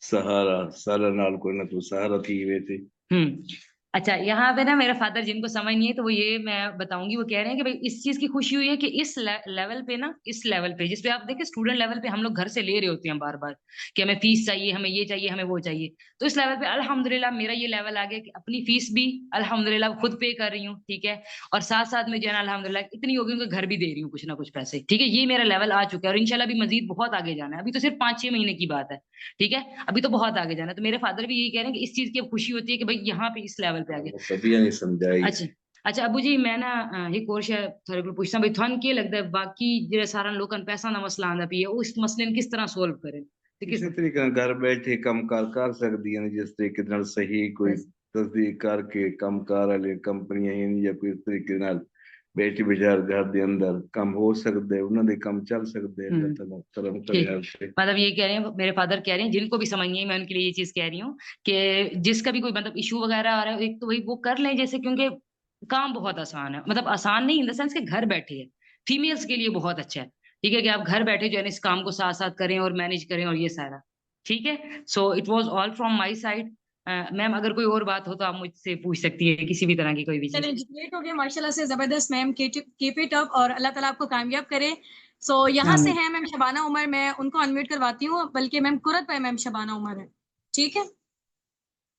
सहारा सारा नाल कोई ना कोई सहारा थी वे थे। हम्म। अच्छा, यहाँ पे ना मेरा फादर जिनको समझ नहीं है तो वो ये मैं बताऊंगी, वो कह रहे हैं कि भाई इस चीज की खुशी हुई है कि इस लेवल पे ना, इस लेवल पे जिसपे आप देखें स्टूडेंट लेवल पे हम लोग घर से ले रहे होते हैं बार बार कि हमें फीस चाहिए, हमें ये चाहिए, हमें वो चाहिए, तो इस लेवल पे अल्हम्दुलिल्लाह मेरा ये लेवल आ गया कि अपनी फीस भी अल्हम्दुलिल्लाह खुद पे कर रही हूँ, ठीक है, और साथ साथ में जो है ना अल्हम्दुलिल्लाह इतनी होगी उनके घर भी दे रही हूँ कुछ ना कुछ पैसे, ठीक है, ये मेरा लेवल आ चुका है और इंशाल्लाह भी मजीद बहुत आगे जाना है, अभी तो सिर्फ 5-6 महीने की बात है, ठीक है, अभी तो बहुत आगे जाना है, तो मेरे फादर भी यही कह रहे हैं कि इस चीज की अब खुशी होती है कि भाई यहाँ पे इस लेवल पे आ गया। वो तभी नहीं समझाई। अच्छा, अच्छा अबू जी मैं ना एक और शे थोड़े को पूछना भाई थान के लगता है बाकी जो सारा लोगों का पैसा ना मसला आंदा पी है उस मसले ने किस तरह सोल्व करें, तो किस। इसी तरीके ਨਾਲ घर बैठे ਕੰਮਕਾਰ ਕਰ ਸਕਦੀਆਂ ਨੇ ਜਿਸ ਤਰੀਕੇ ਨਾਲ ਸਹੀ ਕੋਈ ਤਸਦੀਕ ਕਰਕੇ ਕੰਮਕਾਰ ਵਾਲੇ ਕੰਪਨੀਆਂ ਹੀ ਜਾਂ ਕੋਈ ਇਸ ਤਰੀਕੇ ਨਾਲ ਬੈਠੇ ਬਿਠਾਰ घर ਦੇ ਅੰਦਰ ਕੰਮ ਹੋ ਸਕਦੇ ਉਹਨਾਂ ਦੇ ਕੰਮ ਚੱਲ ਸਕਦੇ ਅੱਲਾह ताला करम करे ठीक, हर से। मतलब ये कह रहे हैं मेरे फादर कह रहे हैं जिनको भी समझ नहीं है मैं उनके लिए ये चीज कह रही हूँ कि जिसका भी कोई मतलब इशू वगैरह आ रहा है एक तो वही वो कर लें जैसे, क्योंकि काम बहुत आसान है, मतलब आसान नहीं इन द सेंस कि घर बैठे है, फीमेल्स के लिए बहुत अच्छा है, ठीक है, कि आप घर बैठे जो है ना इस काम को साथ साथ करें और मैनेज करें और ये सारा, ठीक है, so it was all from my side. Ma'am अगर कोई और बात हो तो आप मुझसे पूछ सकती है किसी भी तरह की कोई भी चीज। चलें ग्रेट हो गया माशाल्लाह से, जबरदस्त मैम, कीप इट अप और अल्लाह ताला आपको कामयाब करे। सो यहाँ से है मैम शबाना उमर, मैं उनको अनम्यूट करवाती हूँ, बल्कि मैम कुरत पे मैम शबाना उमर है, ठीक है,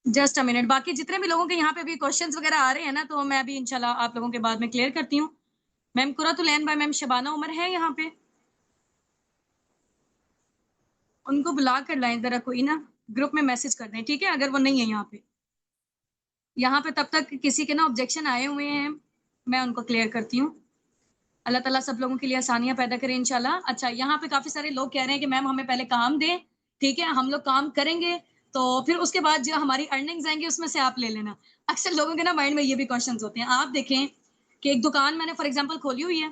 जस्ट अ मिनट। बाकी जितने भी लोगों के यहाँ पे भी क्वेश्चंस वगैरह आ रहे हैं ना, तो मैं अभी इंशाल्लाह आप लोगों के बाद में क्लियर करती हूँ। Ma'am Qurratulain by ma'am Shabana Umar है यहाँ पे, उनको बुला कर लाएं जरा, कोई ना ग्रुप में मैसेज कर दें, ठीक है, अगर वो नहीं है यहाँ पे तब तक किसी के ना ऑब्जेक्शन आए हुए हैं, मैं उनको क्लियर करती हूँ। अल्लाह ताला सब लोगों के लिए आसानियां पैदा करें इंशाल्लाह। अच्छा, यहाँ पे काफी सारे लोग कह रहे हैं कि मैम हमें पहले काम दें, ठीक है, हम लोग काम करेंगे तो फिर उसके बाद जो हमारी अर्निंग्स आएंगी उसमें से आप ले लेना। अक्सर लोगों के ना माइंड में ये भी क्वेश्चन होते हैं। आप देखें कि एक दुकान मैंने फॉर एग्जाम्पल खोली हुई है,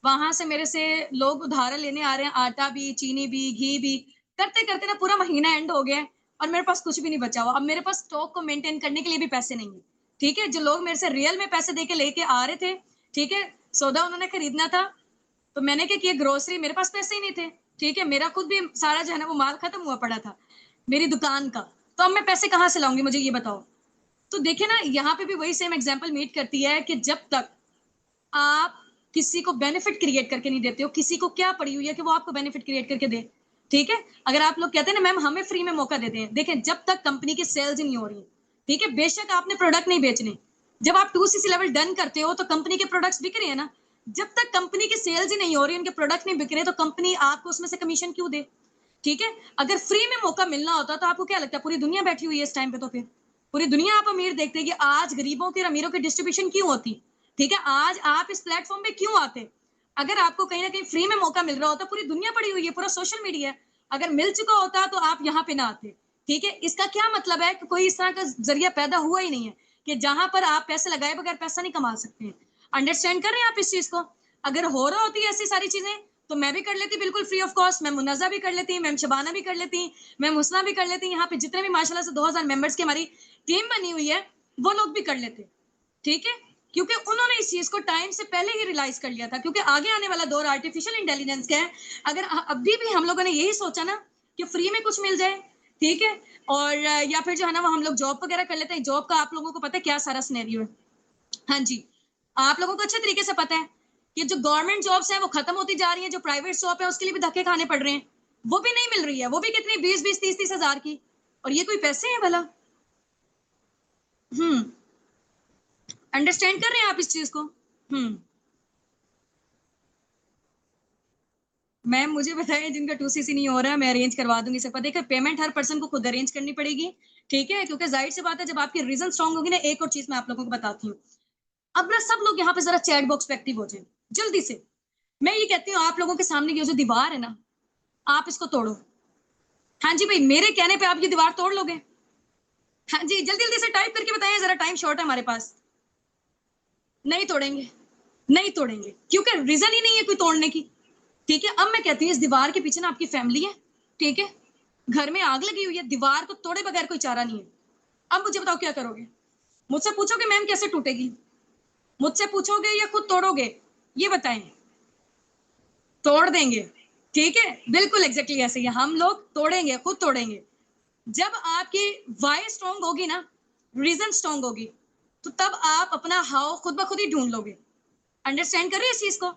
वहां से मेरे से लोग उधार लेने आ रहे हैं, आटा भी, चीनी भी, घी भी, करते करते ना पूरा महीना एंड हो गया है और मेरे पास कुछ भी नहीं बचा हुआ। अब मेरे पास स्टॉक को मेंटेन करने के लिए भी पैसे नहीं है, ठीक है, जो लोग मेरे से रियल में पैसे दे के लेके आ रहे थे, ठीक है, सौदा उन्होंने खरीदना था, तो मैंने क्या किया, ग्रोसरी, मेरे पास पैसे ही नहीं थे, ठीक है, मेरा खुद भी सारा जो है ना वो माल खत्म हुआ पड़ा था मेरी दुकान का, तो अब मैं पैसे कहाँ से लाऊंगी, मुझे ये बताओ। तो देखिए ना, यहाँ पे भी वही सेम एग्जाम्पल मीट करती है कि जब तक आप किसी को बेनिफिट क्रिएट करके नहीं देते हो, किसी को क्या पड़ी हुई है कि वो आपको बेनिफिट क्रिएट करके दे, ठीक है, अगर आप लोग कहते हैं ना मैम हमें फ्री में मौका देते हैं, देखें जब तक कंपनी की सेल्स ही नहीं हो रही, ठीक है, बेशक आपने प्रोडक्ट नहीं बेचने, जब आप 2cc लेवल डन करते हो तो कंपनी के प्रोडक्ट्स बिक रहे हैं ना, जब तक कंपनी की सेल्स ही नहीं हो रही, उनके प्रोडक्ट नहीं बिक रहे, तो कंपनी आपको उसमें से कमीशन क्यों दे, ठीक है। अगर फ्री में मौका मिलना होता तो आपको क्या लगता है पूरी दुनिया बैठी हुई है इस टाइम पे, तो फिर पूरी दुनिया आप अमीर देखते हैं कि आज गरीबों के अमीरों की डिस्ट्रीब्यूशन क्यों होती, ठीक है, आज आप इस प्लेटफॉर्म पे क्यों आते। अगर आपको कहीं ना कहीं फ्री में मौका मिल रहा होता, पूरी दुनिया पड़ी हुई है, पूरा सोशल मीडिया है, अगर मिल चुका होता तो आप यहाँ पे ना आते, ठीक है। इसका क्या मतलब है कि कोई इस तरह का जरिया पैदा हुआ ही नहीं है कि जहां पर आप पैसे लगाए बगैर पैसा नहीं कमा सकते हैं। अंडरस्टैंड कर रहे हैं आप इस चीज को। अगर हो रहा होती ऐसी सारी चीजें तो मैं भी कर लेती बिल्कुल फ्री ऑफ कॉस्ट, मैं मुन्नजा भी कर लेती, मैम शबाना भी कर लेती, मैम हुस्ना भी कर लेती, यहाँ पे जितने भी माशाल्लाह से 2000 मेंबर्स की हमारी टीम बनी हुई है वो लोग भी कर लेते, ठीक है, क्योंकि उन्होंने इस चीज को टाइम से पहले ही रियलाइज कर लिया था, क्योंकि आगे आने वाला दौर आर्टिफिशियल इंटेलिजेंस का है। अगर अभी भी हम लोगों ने यही सोचा ना कि फ्री में कुछ मिल जाए, ठीक है, और या फिर जो है ना वो हम लोग जॉब वगैरह कर लेते हैं, जॉब का आप लोगों को पता है क्या सारा सिनेरियो है, हाँ जी, आप लोगों को अच्छे तरीके से पता है कि जो गवर्नमेंट जॉब्स हैं वो खत्म होती जा रही हैं, जो प्राइवेट जॉब है उसके लिए भी धक्के खाने पड़ रहे हैं, वो भी नहीं मिल रही है, वो भी कितनी 20-20, 30-30 हजार की, और ये कोई पैसे हैं भला। अंडरस्टैंड कर रहे हैं आप इस चीज को। मैम मुझे बताएं जिनका 2cc नहीं हो रहा है, मैं अरेंज करवा दूंगी सबका। देखिए पेमेंट हर पर्सन को खुद अरेंज करनी पड़ेगी, ठीक है, क्योंकि जाहिर सी बात है जब आपकी रीजन स्ट्रांग होगी ना। एक और चीज मैं आप लोगों को बताती हूँ, अब ना सब लोग यहाँ पे जरा चैट बॉक्स पे एक्टिव हो जाए जल्दी से। मैं ये कहती हूँ आप लोगों के सामने ये जो दीवार है ना, आप इसको तोड़ो। हाँ जी भाई, मेरे कहने पे आप ये दीवार तोड़ लोगे? हाँ जी, जल्दी जल्दी से टाइप करके बताएं, जरा टाइम शॉर्ट है हमारे पास। नहीं तोड़ेंगे, नहीं तोड़ेंगे, क्योंकि रीजन ही नहीं है कोई तोड़ने की, ठीक है। अब मैं कहती हूँ इस दीवार के पीछे ना आपकी फैमिली है, ठीक है, घर में आग लगी हुई है, दीवार को तोड़े बगैर कोई चारा नहीं है। अब मुझे बताओ क्या करोगे? मुझसे पूछोगे मैम कैसे टूटेगी, मुझसे पूछोगे या खुद तोड़ोगे? ये बताएं। तोड़ देंगे, ठीक है, बिल्कुल एग्जैक्टली ऐसे ही हम लोग तोड़ेंगे, खुद तोड़ेंगे। जब आपकी वाई स्ट्रॉन्ग होगी ना, रीजन स्ट्रॉन्ग होगी, तो तब आप अपना हाउ खुद ब खुद ही ढूंढ लोगे। अंडरस्टैंड कर रहे हैं इस चीज को?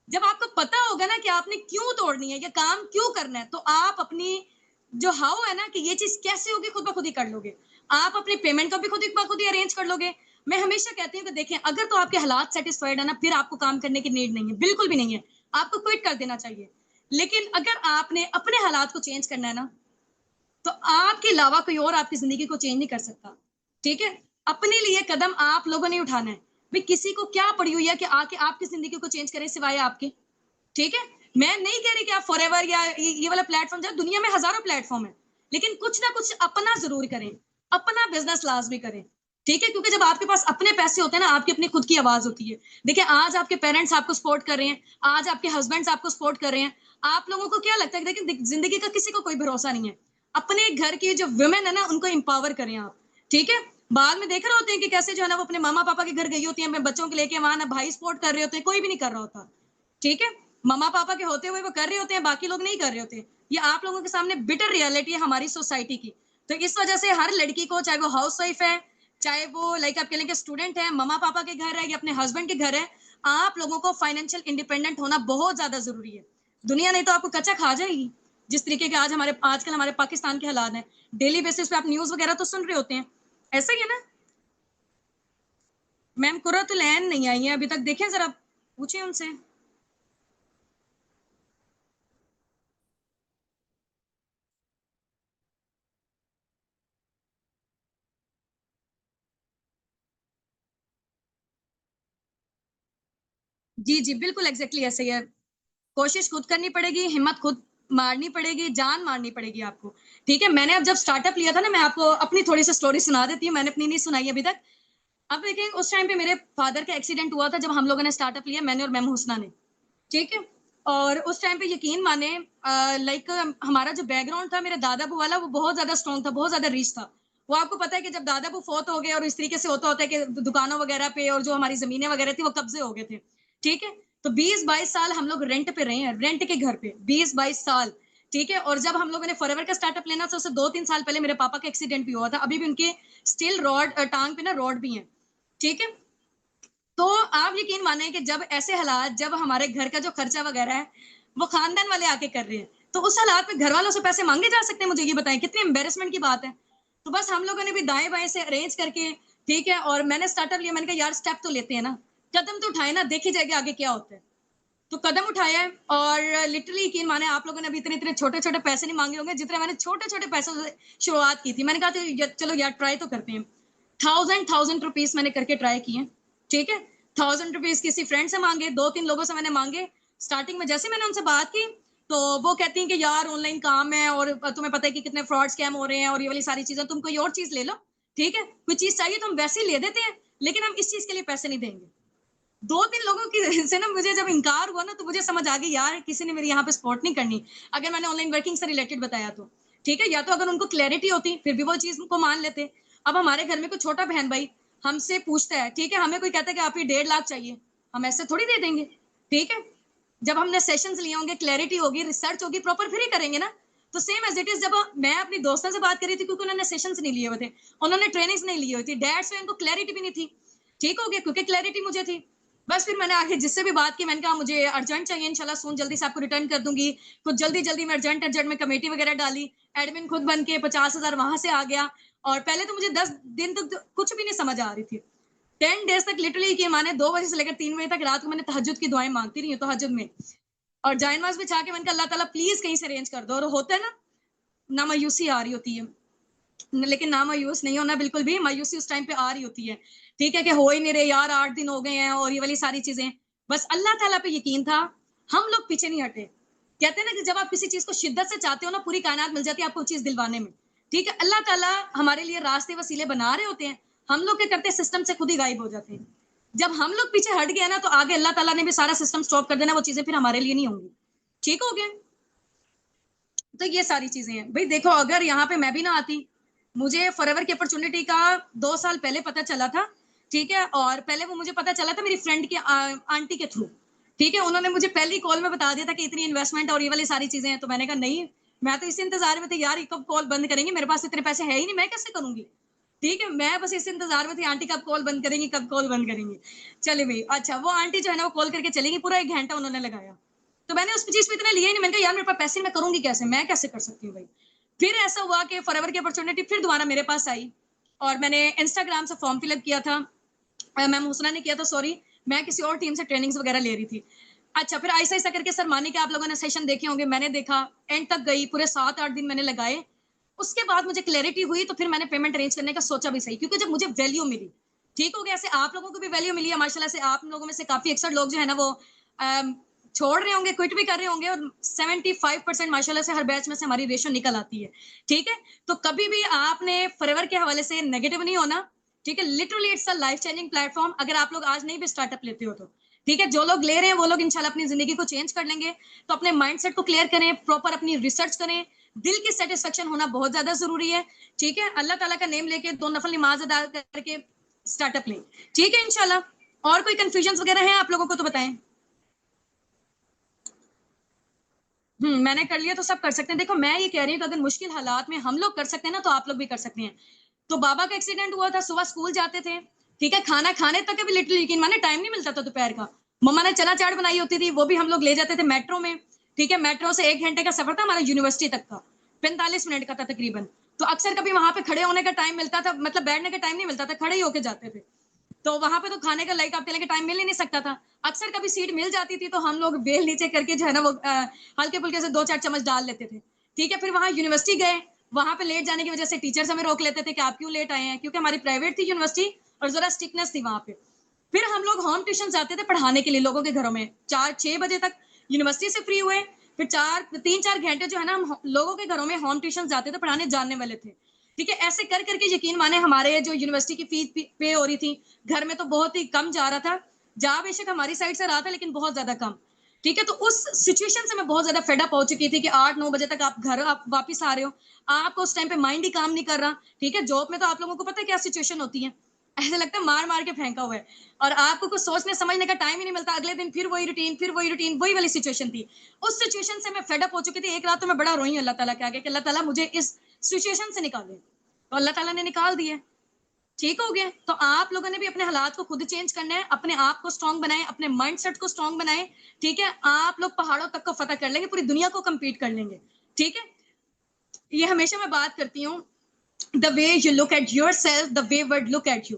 जब आपको पता होगा ना कि आपने क्यों तोड़नी है या काम क्यों करना है, तो आप अपनी जो हाउ है ना कि ये चीज कैसे होगी खुद ब खुद ही कर लोगे। आप अपने पेमेंट को भी खुद ब खुद ही अरेंज कर लोगे। मैं हमेशा कहती हूँ कि देखें, अगर तो आपके हालात सेटिस्फाइड है ना, फिर आपको काम करने की नीड नहीं है, बिल्कुल भी नहीं है, आपको क्विट कर देना चाहिए। लेकिन अगर आपने अपने हालात को चेंज करना है ना, तो आपके अलावा कोई और आपकी जिंदगी को चेंज नहीं कर सकता। ठीक है, अपने लिए कदम आप लोगों ने उठाना है। भाई किसी को क्या पड़ी हुई है कि आके आपकी जिंदगी को चेंज करे सिवाय आपके। ठीक है, मैं नहीं कह रही कि आप फॉरएवर या ये वाला प्लेटफॉर्म जाए, दुनिया में हजारों प्लेटफॉर्म है, लेकिन कुछ ना कुछ अपना जरूर करें, अपना बिजनेस लाजमी करें। ठीक है, क्योंकि जब आपके पास अपने पैसे होते हैं ना, आपकी अपनी खुद की आवाज होती है। देखिए, आज आपके पेरेंट्स आपको सपोर्ट कर रहे हैं, आज आपके हस्बैंड्स आपको सपोर्ट कर रहे हैं। आप लोगों को क्या लगता है कि देखिए, जिंदगी का किसी को कोई भरोसा नहीं है। अपने घर की जो वुमेन है ना, उनको एम्पावर करें आप। ठीक है, बाद में देख रहे होते हैं कि कैसे जो है ना वो अपने मामा पापा के घर गई होती है, अपने बच्चों को लेके, वहां ना भाई सपोर्ट कर रहे होते हैं, कोई भी नहीं कर रहा होता। ठीक है, मामा पापा के होते हुए वो कर रहे होते हैं, बाकी लोग नहीं कर रहे होते। ये आप लोगों के सामने बिटर रियलिटी है हमारी सोसाइटी की। तो इस वजह से हर लड़की को, चाहे वो हाउस वाइफ है, चाहे वो लाइक आप कह लें कि स्टूडेंट है, मामा पापा के घर है या अपने हस्बैंड के घर है, आप लोगों को फाइनेंशियल इंडिपेंडेंट होना बहुत ज्यादा जरूरी है। दुनिया नहीं तो आपको कच्चा खा जाएगी। जिस तरीके के आजकल हमारे पाकिस्तान के हालात हैं, डेली बेसिस पे आप न्यूज वगैरह तो सुन रहे होते हैं, ऐसा ही है ना। मैम कुर्रतुल-ऐन नहीं आई है अभी तक, देखें जरा, पूछे उनसे। जी जी, बिल्कुल एग्जैक्टली ऐसे ही है। कोशिश खुद करनी पड़ेगी, हिम्मत खुद मारनी पड़ेगी, जान मारनी पड़ेगी आपको। ठीक है, मैंने अब जब स्टार्टअप लिया था ना, मैं आपको अपनी थोड़ी सी स्टोरी सुना देती हूँ, मैंने अपनी नहीं सुनाई अभी तक। अब देखिए, उस टाइम पे मेरे फादर का एक्सीडेंट हुआ था जब हम लोगों ने स्टार्टअप लिया, मैंने और मैम हुसना ने। ठीक है, और उस टाइम पे यकीन माने, लाइक हमारा जो बैकग्राउंड था मेरे दादा बू वाला, वो बहुत ज्यादा स्ट्रॉन्ग था, बहुत ज्यादा रिच था। वो आपको पता है कि जब दादा बू फौत हो गए और इस तरीके से होता है कि दुकानों वगैरह पे और जो हमारी जमीनें वगैरह थी वो कब्जे हो गए थे। ठीक है, तो 20-22 साल हम लोग रेंट पे रहे हैं, रेंट के घर पे 20-22 साल। ठीक है, और जब हम लोगों ने फॉरएवर का स्टार्टअप लेना था, उससे 2-3 साल पहले मेरे पापा का एक्सीडेंट भी हुआ था। अभी भी उनके स्टिल रॉड, टांग पे ना रॉड भी है। ठीक है, तो आप यकीन माने कि जब ऐसे हालात, जब हमारे घर का जो खर्चा वगैरह है वो खानदान वाले आके कर रहे हैं, तो उस हालात में घर वालों से पैसे मांगे जा सकते हैं? मुझे ये बताएं, कितनी एम्बेरसमेंट की बात है। तो बस हम लोगों ने भी दाएं बाएं से अरेंज करके, ठीक है, और मैंने स्टार्टअप लिया। मैंने कहा यार स्टेप तो लेते हैं ना, कदम तो उठाए ना, देखी जाएगी आगे क्या होता है। तो कदम उठाया है, और लिटरली यकीन माने, आप लोगों ने अभी इतने इतने छोटे छोटे पैसे नहीं मांगे होंगे जितने मैंने छोटे छोटे पैसों से शुरुआत की थी। मैंने कहा चलो यार ट्राई तो करते हैं। 1000 मैंने करके ट्राई किए। ठीक है, 1000 किसी फ्रेंड से मांगे, 2-3 लोगों से मैंने मांगे। स्टार्टिंग में जैसे मैंने उनसे बात की, तो वो कहती हैं कि यार ऑनलाइन काम है और तुम्हें पता है कि कितने फ्रॉड स्कैम हो रहे हैं और ये वाली सारी चीजें, तुम कोई और चीज ले लो। ठीक है, कोई चीज चाहिए तो हम वैसे ही ले देते हैं, लेकिन हम इस चीज के लिए पैसे नहीं देंगे। 2-3 लोगों की से ना मुझे जब इनकार हुआ ना, तो मुझे समझ आ गई यार किसी ने मेरी यहाँ पे सपोर्ट नहीं करनी, अगर मैंने ऑनलाइन वर्किंग से रिलेटेड बताया तो। ठीक है, या तो अगर उनको क्लैरिटी होती फिर भी वो चीज को मान लेते। अब हमारे घर में कोई छोटा बहन भाई हमसे पूछता है, ठीक है, हमें कोई कहता है कि आप ये 1.5 लाख चाहिए, हम ऐसे थोड़ी दे देंगे। ठीक है, जब हमने सेशंस लिए होंगे, क्लैरिटी होगी, रिसर्च होगी, प्रॉपर फिर ही करेंगे ना। तो सेम एज इट इज, जब मैं अपनी दोस्तों से बात कर रही थी, क्योंकि उन्होंने सेशंस नहीं लिए हुए थे, उन्होंने ट्रेनिंग्स नहीं ली हुई थी, डैड्स में उनको क्लैरिटी भी नहीं थी। ठीक हो गया, क्योंकि क्लैरिटी मुझे थी। बस फिर मैंने आगे जिससे भी बात की, मैंने कहा मुझे अर्जेंट चाहिए, इंशाल्लाह सून जल्दी से आपको रिटर्न कर दूंगी। कुछ जल्दी जल्दी में अर्जेंट में कमेटी वगैरह डाली, एडमिन खुद बन के 50,000 वहां से आ गया। और पहले तो मुझे 10 दिन तक तो कुछ भी नहीं समझ आ रही थी। 10 डेज तक लिटरली कि माने 2 बजे से लेकर 3 बजे तक रात को मैंने तहज्जुद की दुआएं मांगती रही हूँ, तहज्जुद में। और जायनमाज बिछा के मैंने कहा अल्लाह ताला प्लीज कहीं से अरेंज कर दो। और होता है ना मायूसी आ रही होती है, लेकिन ना मायूस नहीं होना बिल्कुल भी, मायूसी उस टाइम पे आ रही होती है। ठीक है, कि हो ही नहीं रहे यार, 8 दिन हो गए हैं और ये वाली सारी चीजें। बस अल्लाह ताला पे यकीन था, हम लोग पीछे नहीं हटे। कहते हैं ना कि जब आप किसी चीज को शिद्दत से चाहते हो ना, पूरी कायनात मिल जाती है आपको चीज दिलवाने में। ठीक है, अल्लाह ताला हमारे लिए रास्ते वसीले बना रहे होते हैं, हम लोग क्या करते हैं, सिस्टम से खुद ही गायब हो जाते हैं। जब हम लोग पीछे हट गए ना, तो आगे अल्लाह ताला ने भी सारा सिस्टम स्टॉप कर देना, वो चीजें फिर हमारे लिए नहीं होंगी। ठीक हो गया, तो ये सारी चीजें हैं भाई। देखो, अगर यहाँ पे मैं भी ना आती, मुझे फॉरएवर की अपॉर्चुनिटी का 2 साल पहले पता चला था। ठीक है, और पहले वो मुझे पता चला था मेरी फ्रेंड की आंटी के थ्रू। ठीक है, उन्होंने मुझे पहली कॉल में बता दिया था कि इतनी इन्वेस्टमेंट और ये वाली सारी चीजें हैं। तो मैंने कहा नहीं, मैं तो इसी इंतजार में थी यार, कब कॉल बंद करेंगे, मेरे पास इतने पैसे है ही नहीं, मैं कैसे करूंगी। ठीक है, मैं बस इस इंतजार में थी आंटी कब कॉल बंद करेंगी, कब कॉल बंद करेंगी। चले भाई, अच्छा वो आंटी जो है ना वो कॉल करके चलेगी, पूरा 1 घंटा उन्होंने लगाया। तो मैंने उस चीज में इतना लिया ही नहीं, मैंने कहा यार मेरे पास पैसे, मैं करूंगी कैसे, मैं कैसे कर सकती हूँ भाई। फिर ऐसा हुआ कि फॉरएवर की अपॉर्चुनिटी फिर दोबारा मेरे पास आई, और मैंने इंस्टाग्राम से फॉर्म फिलअप किया था। मैम हुसना ने किया था, सॉरी, मैं किसी और टीम से ट्रेनिंग्स वगैरह ले रही थी। अच्छा, फिर ऐसा ऐसा करके सर मानी कि आप लोगों ने सेशन देखे होंगे, मैंने देखा, एंड तक गई, पूरे 7-8 दिन मैंने लगाए। उसके बाद मुझे क्लैरिटी हुई, तो फिर मैंने पेमेंट अरेंज करने का सोचा भी सही, क्योंकि जब मुझे वैल्यू मिली, ठीक हो गया, ऐसे आप लोगों को भी वैल्यू मिली है माशाल्लाह से। आप लोगों में से काफी अक्सर लोग जो है ना वो छोड़ रहे होंगे, क्विट भी कर रहे होंगे, और 75% माशाल्लाह से हर बैच में से हमारी रेशो निकल आती है। ठीक है, तो कभी भी आपने फॉरएवर के हवाले से नेगेटिव नहीं होना। ठीक है, literally it's a life changing platform. अगर आप लोग आज नहीं भी स्टार्टअप लेते हो तो ठीक है, जो लोग ले रहे हैं वो लोग इंशाल्लाह अपनी जिंदगी को चेंज कर लेंगे। तो अपने माइंडसेट को क्लियर करें, प्रॉपर अपनी रिसर्च करें, दिल की सेटिस्फेक्शन होना बहुत ज्यादा जरूरी है। ठीक है, अल्लाह ताला का नेम लेके 2 नफल नमाज अदा करके स्टार्टअप लें। ठीक है इंशाल्लाह। और कोई कंफ्यूजन वगैरह है आप लोगों को तो बताएं। मैंने कर लिया तो सब कर सकते हैं। देखो मैं ये कह रही हूँ कि अगर मुश्किल हालात में हम लोग कर सकते हैं ना, तो आप लोग भी कर सकते हैं। तो बाबा का एक्सीडेंट हुआ था, सुबह स्कूल जाते थे, ठीक है, खाना खाने तक भी लिटरली यकीन माने टाइम नहीं मिलता था दोपहर का। मम्मा ने चना चाट बनाई होती थी, वो भी हम लोग ले जाते थे मेट्रो में। ठीक है, मेट्रो से 1 घंटे का सफर था हमारा यूनिवर्सिटी तक का, 45 मिनट का था तकरीबन। तो अक्सर कभी वहां पे खड़े होने का टाइम मिलता था, मतलब बैठने का टाइम नहीं मिलता था, खड़े ही होके जाते थे। तो वहां पे तो खाने का लाइक आप कह लेंगे टाइम मिल ही नहीं सकता था। अक्सर कभी सीट मिल जाती थी तो हम लोग बेल नीचे करके जो है ना वो हल्के फुल्के से 2-4 चम्मच डाल लेते थे। ठीक है, फिर वहां यूनिवर्सिटी गए, वहां पे लेट जाने की वजह से टीचर्स हमें रोक लेते थे कि आप क्यों लेट आए हैं, क्योंकि हमारी प्राइवेट थी यूनिवर्सिटी और जरा स्ट्रिक्टनेस थी वहां पे। फिर हम लोग होम ट्यूशन जाते थे पढ़ाने के लिए लोगों के घरों में, 4-6 बजे तक यूनिवर्सिटी से फ्री हुए, फिर 3-4 घंटे जो है ना हम लोगों के घरों में होम ट्यूशन जाते थे पढ़ाने, जानने वाले थे। ठीक है, ऐसे कर करके यकीन माने हमारे जो यूनिवर्सिटी की फीस पे हो रही थी, घर में तो बहुत ही कम जा रहा था, जा बेशक हमारी साइड से रहा था लेकिन बहुत ज्यादा कम। ठीक है, तो उस सिचुएशन से मैं बहुत ज्यादा फेडअप हो चुकी थी कि 8-9 बजे तक आप घर आप वापिस आ रहे हो, आपको उस टाइम पे माइंड ही काम नहीं कर रहा। ठीक है, जॉब में तो आप लोगों को पता है क्या सिचुएशन होती है, ऐसा लगता है मार मार के फेंका हुआ है, और आपको कुछ सोचने समझने का टाइम ही नहीं मिलता। अगले दिन फिर वही रूटीन, फिर वही रूटीन, वही वाली सिचुएशन थी। उस सिचुएशन से मैं फेडअप हो चुकी थी। एक रात तो मैं बड़ा रोई अल्लाह ताला के आगे कि अल्लाह ताला मुझे इस सिचुएशन से निकाले, तो अल्लाह ताला ने निकाल दिए। ठीक हो गया। तो आप लोगों ने भी अपने हालात को खुद चेंज करना है, अपने आप को स्ट्रांग बनाए, अपने माइंडसेट को स्ट्रांग बनाए। ठीक है, आप लोग पहाड़ों तक को फतह कर लेंगे, पूरी दुनिया को कंपीट कर लेंगे। ठीक है, ये हमेशा मैं बात करती हूँ, the way you look at your self the way world look at you.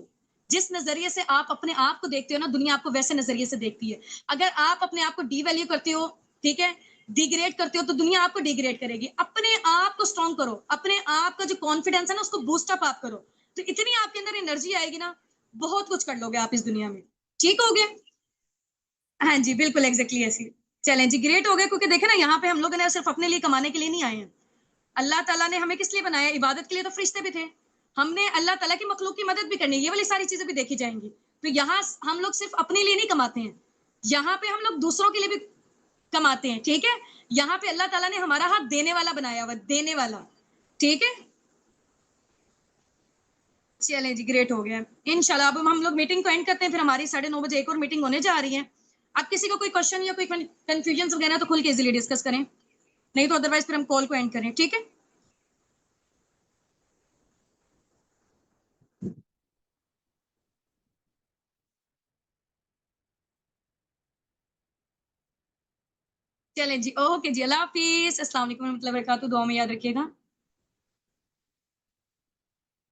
जिस नजरिए से आप अपने आप को देखते हो ना, दुनिया आपको वैसे नजरिए से देखती है। अगर आप अपने आप को डीवैल्यू करते हो, ठीक है, डिग्रेड करते हो, तो दुनिया आपको डिग्रेड करेगी। अपने आप को स्ट्रांग करो, अपने आप का जो कॉन्फिडेंस है ना उसको बूस्ट अप आप करो, तो इतनी आपके अंदर एनर्जी आएगी ना, बहुत कुछ कर लोगे आप इस दुनिया में। ठीक हो गया। हाँ जी, बिल्कुल एग्जैक्टली ऐसी। चलें जी, ग्रेट हो गए, क्योंकि देखे ना यहाँ पे हम लोग ने सिर्फ अपने लिए कमाने के लिए नहीं आए हैं। अल्लाह ताला ने हमें किस लिए बनाया, इबादत के लिए तो फरिश्ते भी थे। हमने अल्लाह ताला की मखलूक की मदद भी करनी है, ये वाली सारी चीजें भी देखी जाएंगी। तो यहाँ हम लोग सिर्फ अपने लिए नहीं कमाते हैं, यहाँ पे हम लोग दूसरों के लिए भी कमाते हैं। ठीक है, यहाँ पे अल्लाह ताला ने हमारा हाथ देने वाला बनाया हुआ, देने वाला। ठीक है, चलें जी, ग्रेट हो गया। इंशाल्लाह अब हम लोग मीटिंग को एंड करते हैं, फिर हमारी 9:30 बजे एक और मीटिंग होने जा रही है। अब किसी को कोई क्वेश्चन या कोई कंफ्यूजन वगैरह तो खुल के इजीली डिस्कस करें, नहीं तो अदरवाइज फिर हम कॉल को एंड करें। ठीक है, चलें जी, ओके जी, अल्लाह हाफिज, अस्सलाम वालेकुम, मतलब दुआ में याद रखिएगा।